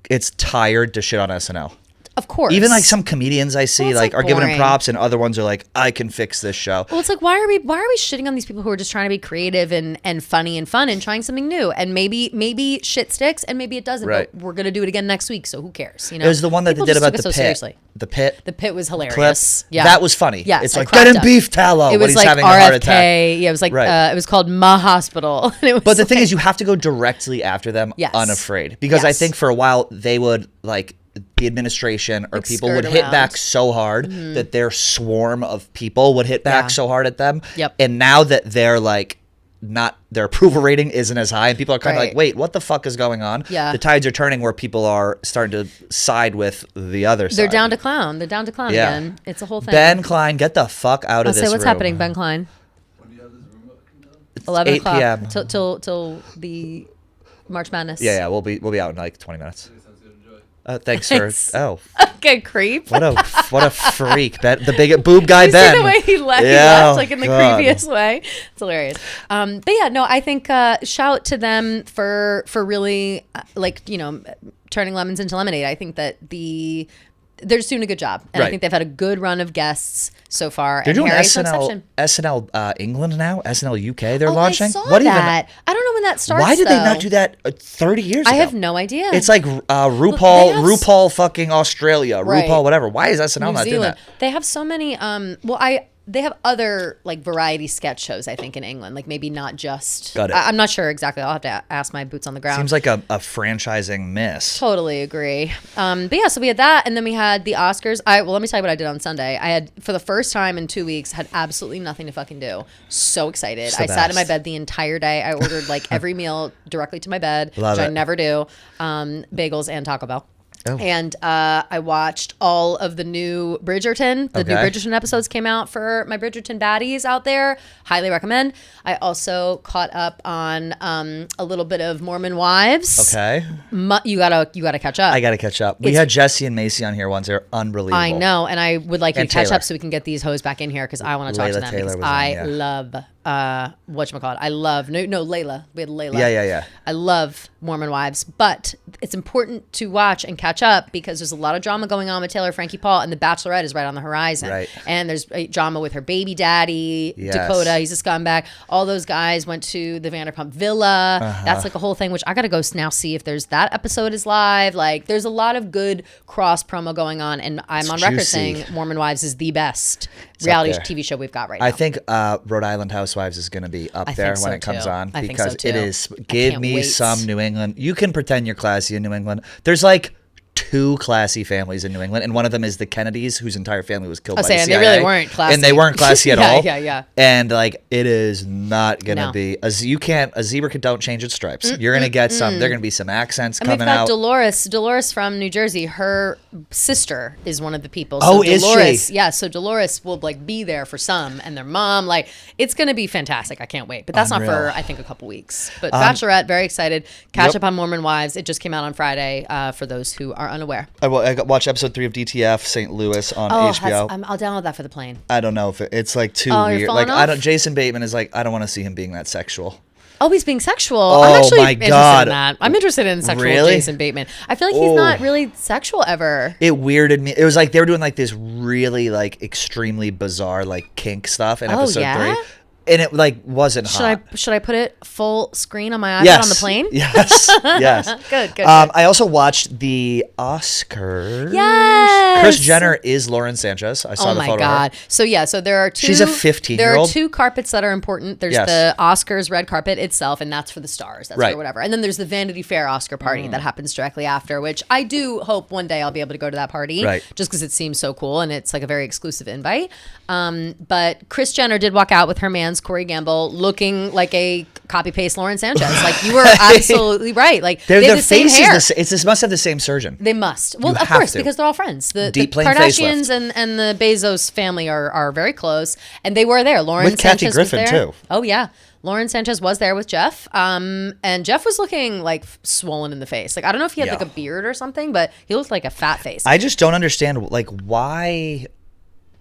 it's tired to shit on SNL.
Of course.
Even like some comedians I see
Well, it's,
like
like,
are giving him
boring.
props, and other ones are like, I can fix this show.
Well, it's like why are we shitting on these people who are just trying to be creative and funny and fun and trying something new, and maybe shit sticks and maybe it doesn't.
Right.
But we're gonna do it again next week, so who cares? You know,
It was the one that
People
they did
just
about
took
the
it
pit.
so seriously.
The pit.
The pit was hilarious.
Clip.
Yeah,
That was funny.
Yes,
It's
I
like,
cracked
get him
up.
beef tallow
It
when
was
he's
like
having
RFK.
a heart attack.
Yeah, it was like
Right.
it was called Ma Hospital. And it was
But the thing
like-
is, you have to go directly after them
Yes.
unafraid. Because I
Yes.
think for a while, they would, like, the administration or
Like,
people
skirt
would hit
around.
back so hard that their swarm of people would hit back
Yeah.
so hard at them.
Yep.
And now that they're, like, not their approval rating isn't as high, and people are kind of
Right.
like, wait, what the fuck is going on?
Yeah.
The tides are turning where people are starting to side with the other side.
they're down to clown. They're down to clown
Yeah.
again. It's a whole thing.
Ben Klein, get the fuck out
I'll
of this
say what's
room.
happening, Ben Klein. 11
8
o'clock
p.m.
till the March Madness.
Yeah, we'll be out in like 20 minutes. Thanks, sir.
Thanks.
Oh,
Okay, creep.
what a freak, Ben. The big boob guy,
You
Ben.
see the way he left,
Yeah,
like in the
God.
creepiest way. It's hilarious. But yeah, no, I think shout to them for really like, you know, turning lemons into lemonade. I think that they're just doing a good job, and I
Right.
think they've had a good run of guests so far.
They're
and
doing
Harry's no
SNL
exception.
England now. SNL UK. They're
Oh,
launching.
I saw
What
that. I don't know when that starts.
Why did they not
though.
do that 30 years ago?
I have no idea.
It's like
they
RuPaul,
have
RuPaul fucking Australia,
Right.
RuPaul whatever. Why is SNL
New
not doing
Zealand.
that?
They have so many. They have other like variety sketch shows, I think, in England. Like maybe not just.
Got it.
I'm not sure exactly. I'll have to ask my boots on the ground.
Seems like a franchising miss.
Totally agree. But yeah, so we had that, and then we had the Oscars. Well, let me tell you what I did on Sunday. I had, for the first time in 2 weeks, had absolutely nothing to fucking do. So excited.
It's the
I sat in my
best.
bed the entire day. I ordered like every meal directly to my bed,
Love
which I
it.
never do. Bagels and Taco Bell.
Oh.
And I watched all of the new Bridgerton. The new
Okay.
Bridgerton episodes came out for my Bridgerton baddies out there. Highly recommend. I also caught up on a little bit of Mormon Wives.
Okay.
You gotta catch up.
I got to catch up. We
It's-
had Jesse and Macy on here once. They're unbelievable.
I know, and I would like you to
And
catch
Taylor.
up so we can get these hoes back in here because I want to talk to
Layla
them
Taylor
because
was on,
I
yeah.
love whatchamacallit. I love Layla. We had Layla.
Yeah.
I love Mormon Wives, but it's important to watch and catch up because there's a lot of drama going on with Taylor Frankie Paul, and The Bachelorette is right on the horizon.
Right.
And there's drama with her baby daddy,
Yes.
Dakota. He's a scumbag. All those guys went to the Vanderpump Villa.
Uh-huh.
That's like a whole thing, which I got to go now see if there's that episode is live. Like, there's a lot of good cross promo going on, and I'm
It's
on record
juicy.
saying Mormon Wives is the best
up
reality
there.
TV show we've got right now.
I think Rhode Island Housewives is going to be up
I
there
think
when
so,
it comes
too.
on
I think so,
because
too.
it is.
I
Give
can't
me
wait.
some New England. You can pretend you're classy in New England. There's like 2 classy families in New England, and one of them is the Kennedys, whose entire family was killed by the
saying,
CIA.
they really weren't classy.
And they weren't classy at
Yeah,
all.
yeah.
And like, it is not gonna
No.
be a zebra don't change its stripes. You're gonna get some. There are gonna be some accents
And we've
coming
got
out.
Dolores from New Jersey. Her sister is one of the people.
Oh, is she?
Dolores, yeah. So Dolores will like be there for some, and their mom. Like, it's gonna be fantastic. I can't wait. But that's not
Unreal.
for I think a couple weeks. But Bachelorette, very excited. Catch
Yep.
up on Mormon Wives. It just came out on Friday. For those who are unaware.
I watched episode 3 of DTF St. Louis on
Oh,
HBO.
I'll download that for the plane.
I don't know if it's like too
Oh, you're
weird.
falling
Like I
off?
don't. Jason Bateman is like, I don't want to see him being that sexual.
Oh, he's being sexual.
Oh,
I'm actually
my
interested
God.
in that. I'm interested in sexual
Really?
Jason Bateman. I feel like he's
Oh.
not really sexual ever.
It weirded me. It was like they were doing like this really like extremely bizarre like kink stuff in
Oh,
episode
yeah?
3, and it like wasn't hot.
Should I put it full screen on my iPad
Yes.
on the plane?
Yes. Yes.
Good.
I also watched the Oscars.
Yes.
Kris Jenner is Lauren Sanchez. I saw
Oh
the
my
photo.
God. So yeah, so there are two.
She's a 15-year-old.
There are 2 carpets that are important. There's
Yes.
the Oscars red carpet itself, and that's for the stars. That's
Right.
for whatever. And then there's the Vanity Fair Oscar party that happens directly after, which I do hope one day I'll be able to go to that party.
Right.
Just because it seems so cool and it's like a very exclusive invite. But Kris Jenner did walk out with her man times Corey Gamble looking like a copy paste Lauren Sanchez. Like you were absolutely right. Like they have the same hair.
This must have the same surgeon.
They must. Well, of course, because they're all friends. The Kardashians and the Bezos family are very close, and they were there. Lauren
with
Sanchez
Kathy Griffin
was there.
too.
Oh yeah. Lauren Sanchez was there with Jeff, and Jeff was looking like swollen in the face. Like I don't know if he had like a beard or something, but he looked like a fat face.
I just don't understand, like, why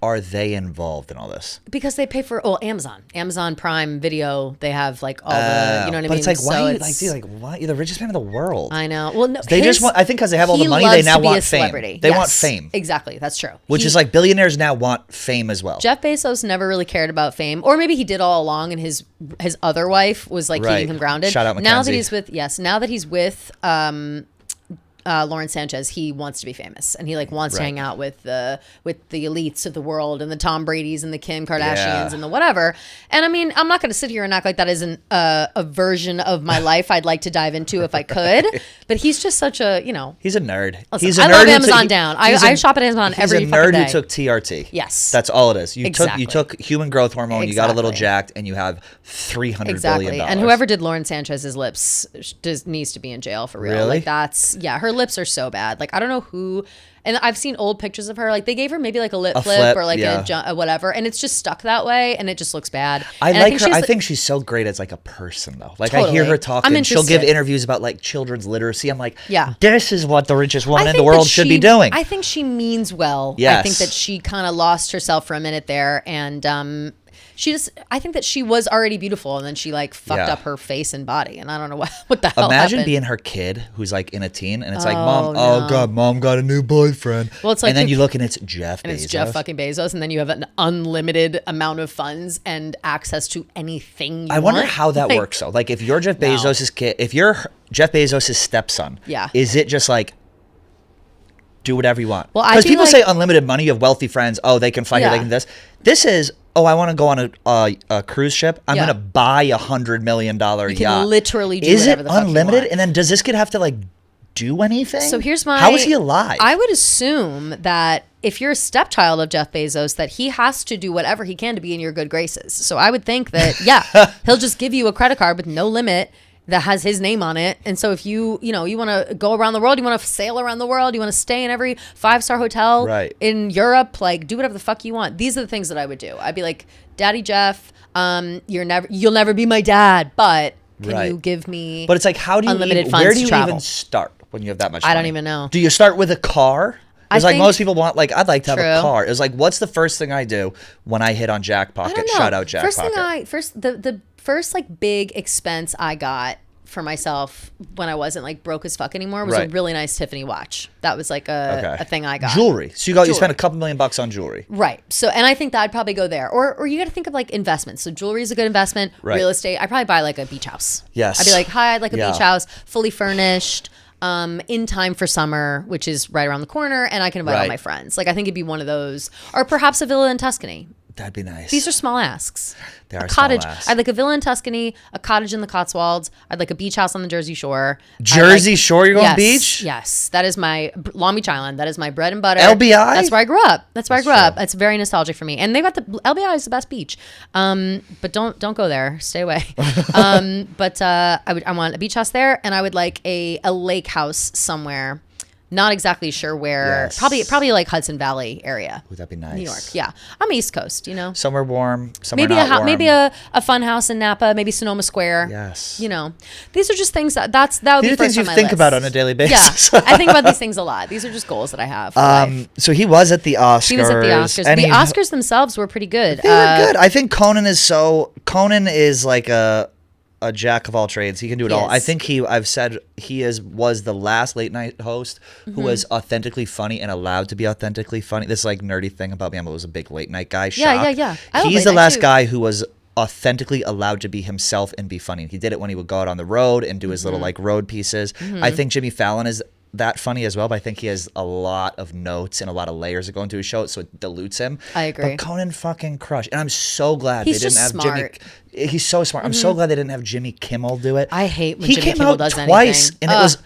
are they involved in all this?
Because they pay for Amazon Prime Video. They have like all the, you know what I mean.
But it's like, why? You're the richest man in the world.
I know. Well, no,
they just want. I think because they have all the money, they now want fame. They want fame.
Exactly, that's true.
Which is like billionaires now want fame as well.
Jeff Bezos never really cared about fame, or maybe he did all along, and his other wife was like keeping him grounded.
Shout out Mackenzie.
Now that he's with Lauren Sanchez, he wants to be famous, and he like wants to hang out with the elites of the world and the Tom Bradys and the Kim Kardashians and the whatever. And I mean, I'm not going to sit here and act like that isn't a version of my life I'd like to dive into if I could. But he's just such a
he's a nerd.
Listen, I love Amazon down. I shop at Amazon every fucking day.
He's a nerd who took TRT.
Yes,
that's all it is. You took human growth hormone. You got a little jacked, and you have $300 billion.
And whoever did Lauren Sanchez's lips needs to be in jail for real.
Really?
Like her lips are so bad. Like I don't know who, and I've seen old pictures of her. Like they gave her maybe like a lip flip or like a whatever, and it's just stuck that way, and it just looks bad.
I like her. I think she's so great as like a person though. Like totally. I hear her talking. She'll give interviews about like children's literacy. I'm like, this is what the richest woman in the world should be doing.
I think she means well.
Yes.
I think that she kind of lost herself for a minute there, and I think that she was already beautiful, and then she like fucked up her face and body, and I don't know what the hell
Imagine
happened.
being her kid who's like in a teen, and it's like, Mom, oh God, Mom got a new boyfriend.
Well, it's like,
and then you look and it's Jeff Bezos.
And it's Jeff fucking Bezos, and then you have an unlimited amount of funds and access to anything you want.
I wonder how that works though. Like if you're Jeff Bezos' kid, if you're Jeff Bezos' stepson, is it just like, do whatever you want?
Well,
because people say unlimited money, you have wealthy friends, they can fly here, they can do this. This is, I want to go on a cruise ship. I'm going to buy $100 million yacht.
You can literally do
whatever
the fuck you want. Is it unlimited?
And then does this kid have to like do anything?
So here's
how is he alive?
I would assume that if you're a stepchild of Jeff Bezos, that he has to do whatever he can to be in your good graces. So I would think that, he'll just give you a credit card with no limit that has his name on it. And so if you want to go around the world, you want to sail around the world, you want to stay in every 5-star hotel in Europe, like do whatever the fuck you want. These are the things that I would do. I'd be like, Daddy Jeff, you'll never be my dad, but can you give me
But it's like, how do you
unlimited funds
where do you
travel?
even start when you have that much money?
I don't even know.
Do you start with a car? It's like most people want, like, I'd like to have a car. It's like, what's the first thing I do when I hit on Jackpocket? Shout out Jackpocket.
The first like big expense I got for myself when I wasn't like broke as fuck anymore was a really nice Tiffany watch. That was like a thing I got.
Jewelry. So you spent a couple $1 million on jewelry.
Right. So, and I think that I'd probably go there. Or you got to think of like investments. So jewelry is a good investment. Real estate. I'd probably buy like a beach house.
Yes.
I'd be like, hi, I'd like a beach house, fully furnished, in time for summer, which is right around the corner, and I can invite all my friends. Like I think it'd be one of those. Or perhaps a villa in Tuscany.
That'd be nice.
These are small asks.
They are
a cottage.
Small asks.
I'd like a villa in Tuscany, a cottage in the Cotswolds. I'd like a beach house on the Jersey Shore.
Jersey Shore, you're going beach?
Yes, that is my Long Beach Island. That is my bread and butter.
LBI?
That's where I grew up. That's It's very nostalgic for me. And they got the LBI is the best beach. But don't go there. Stay away. But I want a beach house there, and I would like a lake house somewhere. Not exactly sure where. Yes. Probably like Hudson Valley area.
Would that be nice?
New York. Yeah, I'm East Coast.
Somewhere warm. Somewhere warm.
Maybe a fun house in Napa. Maybe Sonoma Square.
Yes.
These are just things that would be
things you think about on a daily basis.
Yeah, I think about these things a lot. These are just goals that I have. For life.
So he was at the Oscars.
He was at the Oscars. The Oscars themselves were pretty good.
They were good. I think Conan is like a jack of all trades. He can do it all. I think was the last late night host who was authentically funny and allowed to be authentically funny. This like nerdy thing about me, I was a big late night guy.
Yeah.
He's the last guy who was authentically allowed to be himself and be funny. He did it when he would go out on the road and do his little like road pieces. I think Jimmy Fallon is that funny as well, but I think he has a lot of notes and a lot of layers that go into his show, so it dilutes him.
I agree.
But Conan fucking crushed, and I'm so glad
they
didn't have
smart.
Jimmy. He's so smart. I'm so glad they didn't have Jimmy Kimmel do it.
I hate when Jimmy Kimmel does anything.
He came out twice, and it was.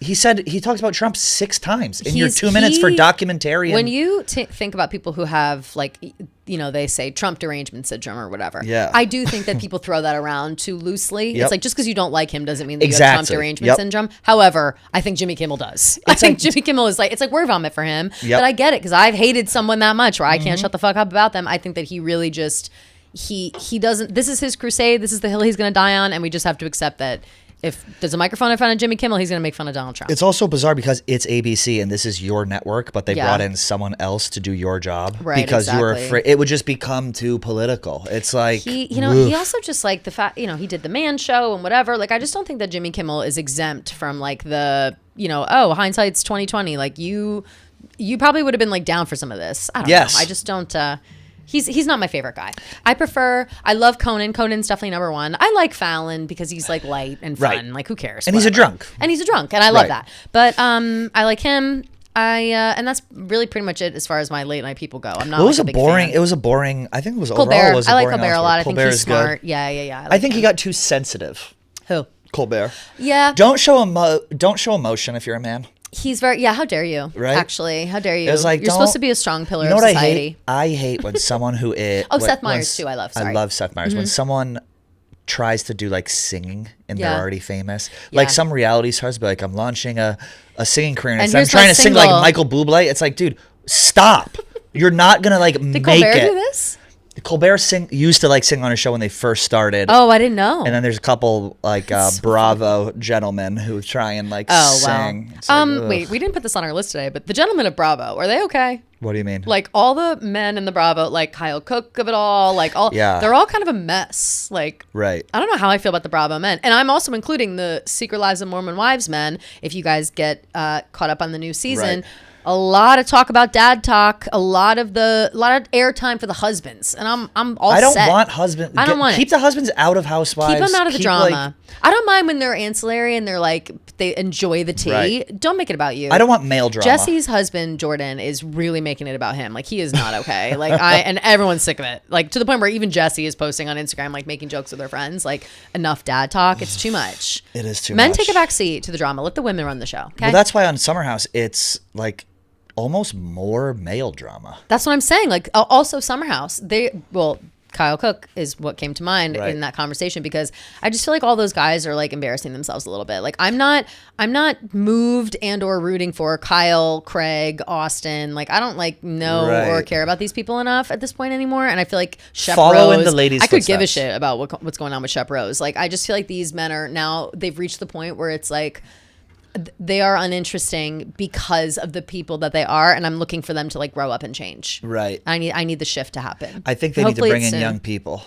he said he talks about Trump 6 times in your 2 minutes for documentarian.
When you think about people who have like, they say Trump derangement syndrome or whatever.
Yeah.
I do think that people throw that around too loosely.
Yep.
It's like just because you don't like him doesn't mean that you have Trump derangement syndrome. However, I think Jimmy Kimmel does. I think Jimmy Kimmel is like, it's like word vomit for him.
Yep.
But I get it because I've hated someone that much where I can't shut the fuck up about them. I think that he really just, he doesn't, this is his crusade. This is the hill he's going to die on. And we just have to accept that if there's a microphone in front of Jimmy Kimmel, he's going to make fun of Donald Trump.
It's also bizarre because it's ABC and this is your network, but they brought in someone else to do your job because you were afraid it would just become too political. It's like
he also just like the fact, he did the Man Show and whatever. Like, I just don't think that Jimmy Kimmel is exempt from like the, hindsight's 2020. Like you probably would have been like down for some of this. I don't know. I just don't. He's not my favorite guy. I love Conan. Conan's definitely number one. I like Fallon because he's like light and fun.
Right.
Like, who cares?
And he's a drunk.
And I love that. But I like him. And that's really pretty much it as far as my late night people go. I'm not. It
was a boring. I think it was
Colbert.
Overall. Was
I like Colbert a lot. I
Colbert
think he's smart. Good. Yeah.
I think he got too sensitive.
Who?
Colbert.
Yeah.
Don't show emotion if you're a man.
He's very, how dare you?
Right?
Actually, how dare you?
It's like,
you're supposed to be a strong pillar of society.
I hate when someone who is...
Seth Meyers too, I love. Sorry.
I love Seth Meyers. When someone tries to do like singing and they're already famous. Like some reality stars be like, I'm launching a singing career and I'm trying to sing like Michael Bublé. It's like, dude, stop. You're not going to like make
Colbert
it.
Do this?
Colbert used to like sing on a show when they first started.
Oh, I didn't know.
And then there's a couple like Bravo gentlemen who try and like sing.
Wow. Wait, we didn't put this on our list today, but the gentlemen of Bravo, are they okay?
What do you mean?
Like all the men in the Bravo, like Kyle Cook of it all, like all, they're all kind of a mess. Like,
right.
I don't know how I feel about the Bravo men, and I'm also including the Secret Lives of Mormon Wives men. If you guys get caught up on the new season.
Right.
A lot of talk about dad talk, a lot of airtime for the husbands, and I'm all set.
I don't want husbands.
I don't want
keep the husbands out of Housewives.
Keep them out of the drama. I don't mind when they're ancillary and they're like they enjoy the tea. Right. Don't make it about you.
I don't want male drama.
Jesse's husband Jordan is really making it about him. Like he is not okay. And everyone's sick of it. Like to the point where even Jesse is posting on Instagram like making jokes with her friends. Like enough dad talk. It's too much.
It is too much.
Men take a back seat to the drama. Let the women run the show. Okay.
Well, that's why on Summer House it's like almost more male drama.
That's what I'm saying. Like also Summer House, Kyle Cook is what came to mind in that conversation because I just feel like all those guys are like embarrassing themselves a little bit. Like I'm not moved and or rooting for Kyle, Craig, Austin. Like I don't like know or care about these people enough at this point anymore. And I feel like Shep
Following
Rose,
the ladies'
I could give a
footsteps.
shit about what's going on with Shep Rose. Like I just feel like these men are now they've reached the point where it's like they are uninteresting because of the people that they are, and I'm looking for them to like grow up and change.
Right.
I need the shift to happen.
I think they need to bring in young people.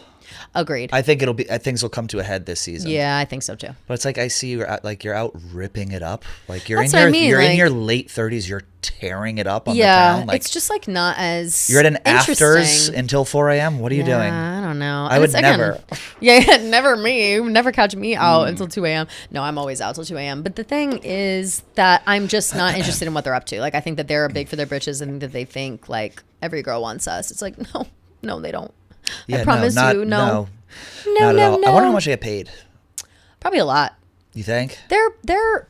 Agreed.
I think things will come to a head this season.
Yeah, I think so too.
But it's like I see you're out ripping it up. Like you're
That's
in
what I mean,
you're in
like-
your late 30s. You're tearing it up on the town. Like
it's just like not as
you're at an afters
interesting.
until 4 a.m. What are you doing?
I don't know.
I would never.
Never me. You would never catch me out until 2 a.m. No, I'm always out till 2 a.m. But the thing is that I'm just not interested in what they're up to. Like I think that they're big for their britches and that they think like every girl wants us. It's like no, they don't.
Yeah,
I promise you, no.
Not at all. I wonder how much they get paid.
Probably a lot.
You think?
They're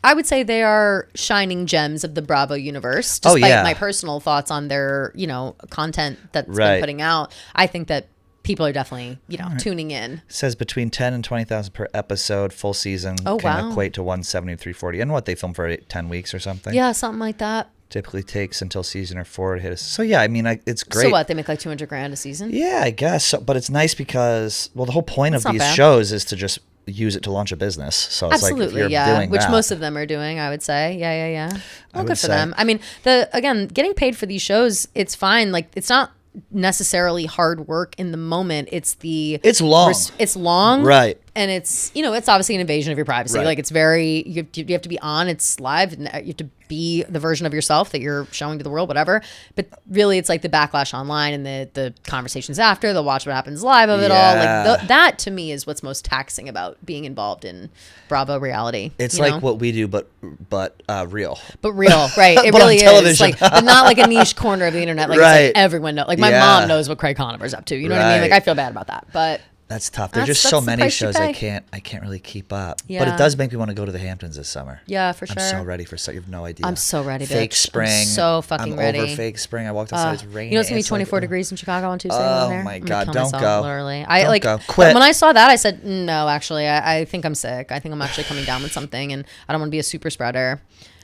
I would say they are shining gems of the Bravo universe. Despite my personal thoughts on their, content that's been putting out. I think that people are definitely, tuning in.
It says between 10 and 20,000 per episode, full season can equate to 170 to 340. And what they film for 10 weeks or something.
Yeah, something like that.
Typically takes until season or 4 to hit us. So yeah, I mean, it's great.
So what? They make like $200,000 a season?
Yeah, I guess. So, but it's nice because the whole point of these shows is to just use it to launch a business. So it's like if you're doing
which
that,
most of them are doing, I would say. Yeah. Well, good for them. I mean, getting paid for these shows, it's fine. Like it's not necessarily hard work in the moment. It's long. It's long.
Right.
And it's, it's obviously an invasion of your privacy.
Right.
Like it's very, you have to be on, it's live, and you have to be the version of yourself that you're showing to the world, whatever. But really it's like the backlash online and the conversations after, the watch what happens live of it all. Like that to me is what's most taxing about being involved in Bravo reality.
It's like what we do, but real.
But real, right. It
But on
really
television.
is. Like, but not like a niche corner of the internet. Like, it's like everyone knows. Like my mom knows what Craig Conover's up to. You know what I mean? Like I feel bad about that. But
That's tough. There's just
That's
so
the
many
price you
shows
pay.
I can't really keep up. But
Yeah.
it does make me want to go to the Hamptons this summer.
Yeah, for sure.
I'm so ready for you have no idea.
I'm so ready,
Fake
bitch.
spring.
I'm so fucking ready.
Over fake spring. I walked outside. It's raining.
You know it's gonna be 24 degrees in Chicago on Tuesday.
Oh
over there?
my
I'm gonna
God,
kill
don't
myself,
go.
Literally,
Don't go. Quit.
When I saw that, I said no. Actually, I think I'm sick. I think I'm actually coming down with something, and I don't want to be a super spreader.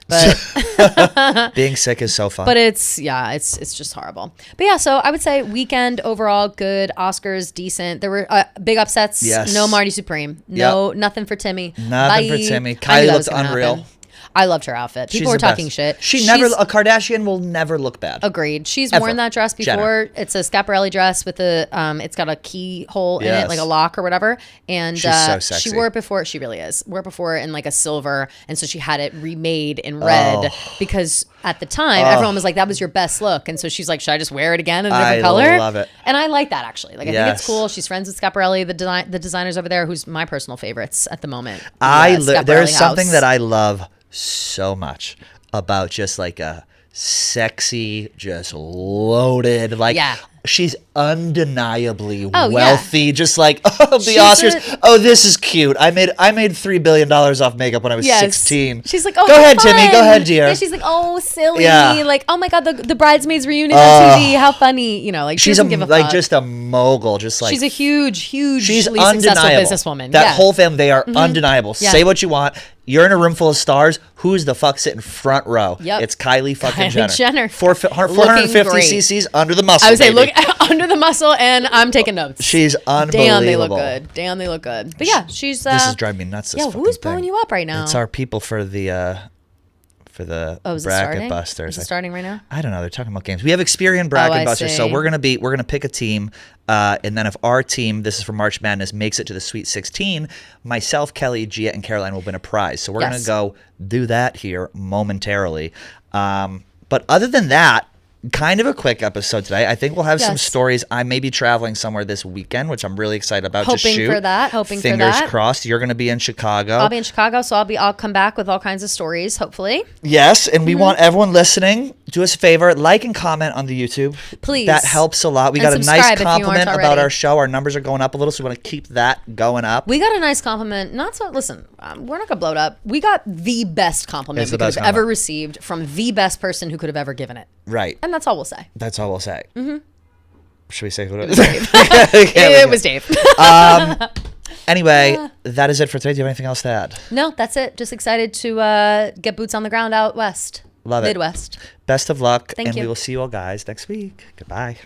But
being sick is so fun.
But it's just horrible. But yeah, so I would say weekend overall good. Oscars decent. There were big upsets.
Yes.
No Marty Supreme. No nothing for Timmy.
Nothing for Timmy.
I knew
Kylie
that
looked
was gonna
unreal.
happen. I loved her outfit. People were talking shit.
She's a Kardashian will never look bad.
Agreed. She's
Ever.
worn that dress before.
Jenner.
It's a Schiaparelli dress with a it's got a keyhole in it, like a lock or whatever. And
she's so sexy.
she wore it before. She really is. Wore it before in like a silver, and so she had it remade in red because at the time everyone was like, "That was your best look," and so she's like, "Should I just wear it again in a different color?"
I love it.
And I like that actually. Like I think it's cool. She's friends with Schiaparelli, the designers over there, who's my personal favorites at the moment.
There's something that I love so much about just like a sexy, just loaded, like she's undeniably wealthy, just like the Oscars. This is cute. I made $3 billion off makeup when I was 16.
She's like,
go ahead, Timmy, go ahead, dear.
Yeah, she's like, oh, silly. Like, oh my God, the bridesmaids reunion on TV. How funny. You know, like
she's
doesn't give a fuck.
just a mogul. Just like
she's a hugely
she's
successful
undeniable.
businesswoman.
That whole family, they are undeniable.
Yeah.
Say what you want. You're in a room full of stars. Who's the fuck sitting front row?
Yep.
It's Kylie fucking Jenner. 450
great.
cc's under the muscle.
I would say, look under the muscle, and I'm taking notes.
She's unbelievable.
Damn, they look good. But yeah, she's.
This is driving me nuts. This
who's blowing you up right now?
It's our people for the bracket busters.
Is it starting right now?
I don't know. They're talking about games. We have Experian bracket busters, so we're gonna pick a team, and then if our team, this is for March Madness, makes it to the Sweet 16, myself, Kelly, Gia, and Caroline will win a prize. So we're gonna go do that here momentarily. But other than that, kind of a quick episode today. I think we'll have some stories. I may be traveling somewhere this weekend, which I'm really excited about.
Hoping for that.
Fingers crossed. You're going to be in Chicago.
I'll be in Chicago, so I'll come back with all kinds of stories, hopefully.
Yes, and we want everyone listening, do us a favor, like and comment on the YouTube.
Please.
That helps a lot. We got a nice compliment about our show. Our numbers are going up a little, so we want to keep that going up.
We got a nice compliment. Listen, we're not going to blow it up. We got the best compliment we could have ever received from the best person who could have ever given it.
Right.
And that's all we'll say.
That's all we'll say. Mm-hmm. Should we say who it
was? Dave. It was Dave.
Anyway, that is it for today. Do you have anything else to add?
No, that's it. Just excited to get boots on the ground out west.
Love it.
Midwest.
Best of luck.
Thank you.
We will see you all guys next week. Goodbye.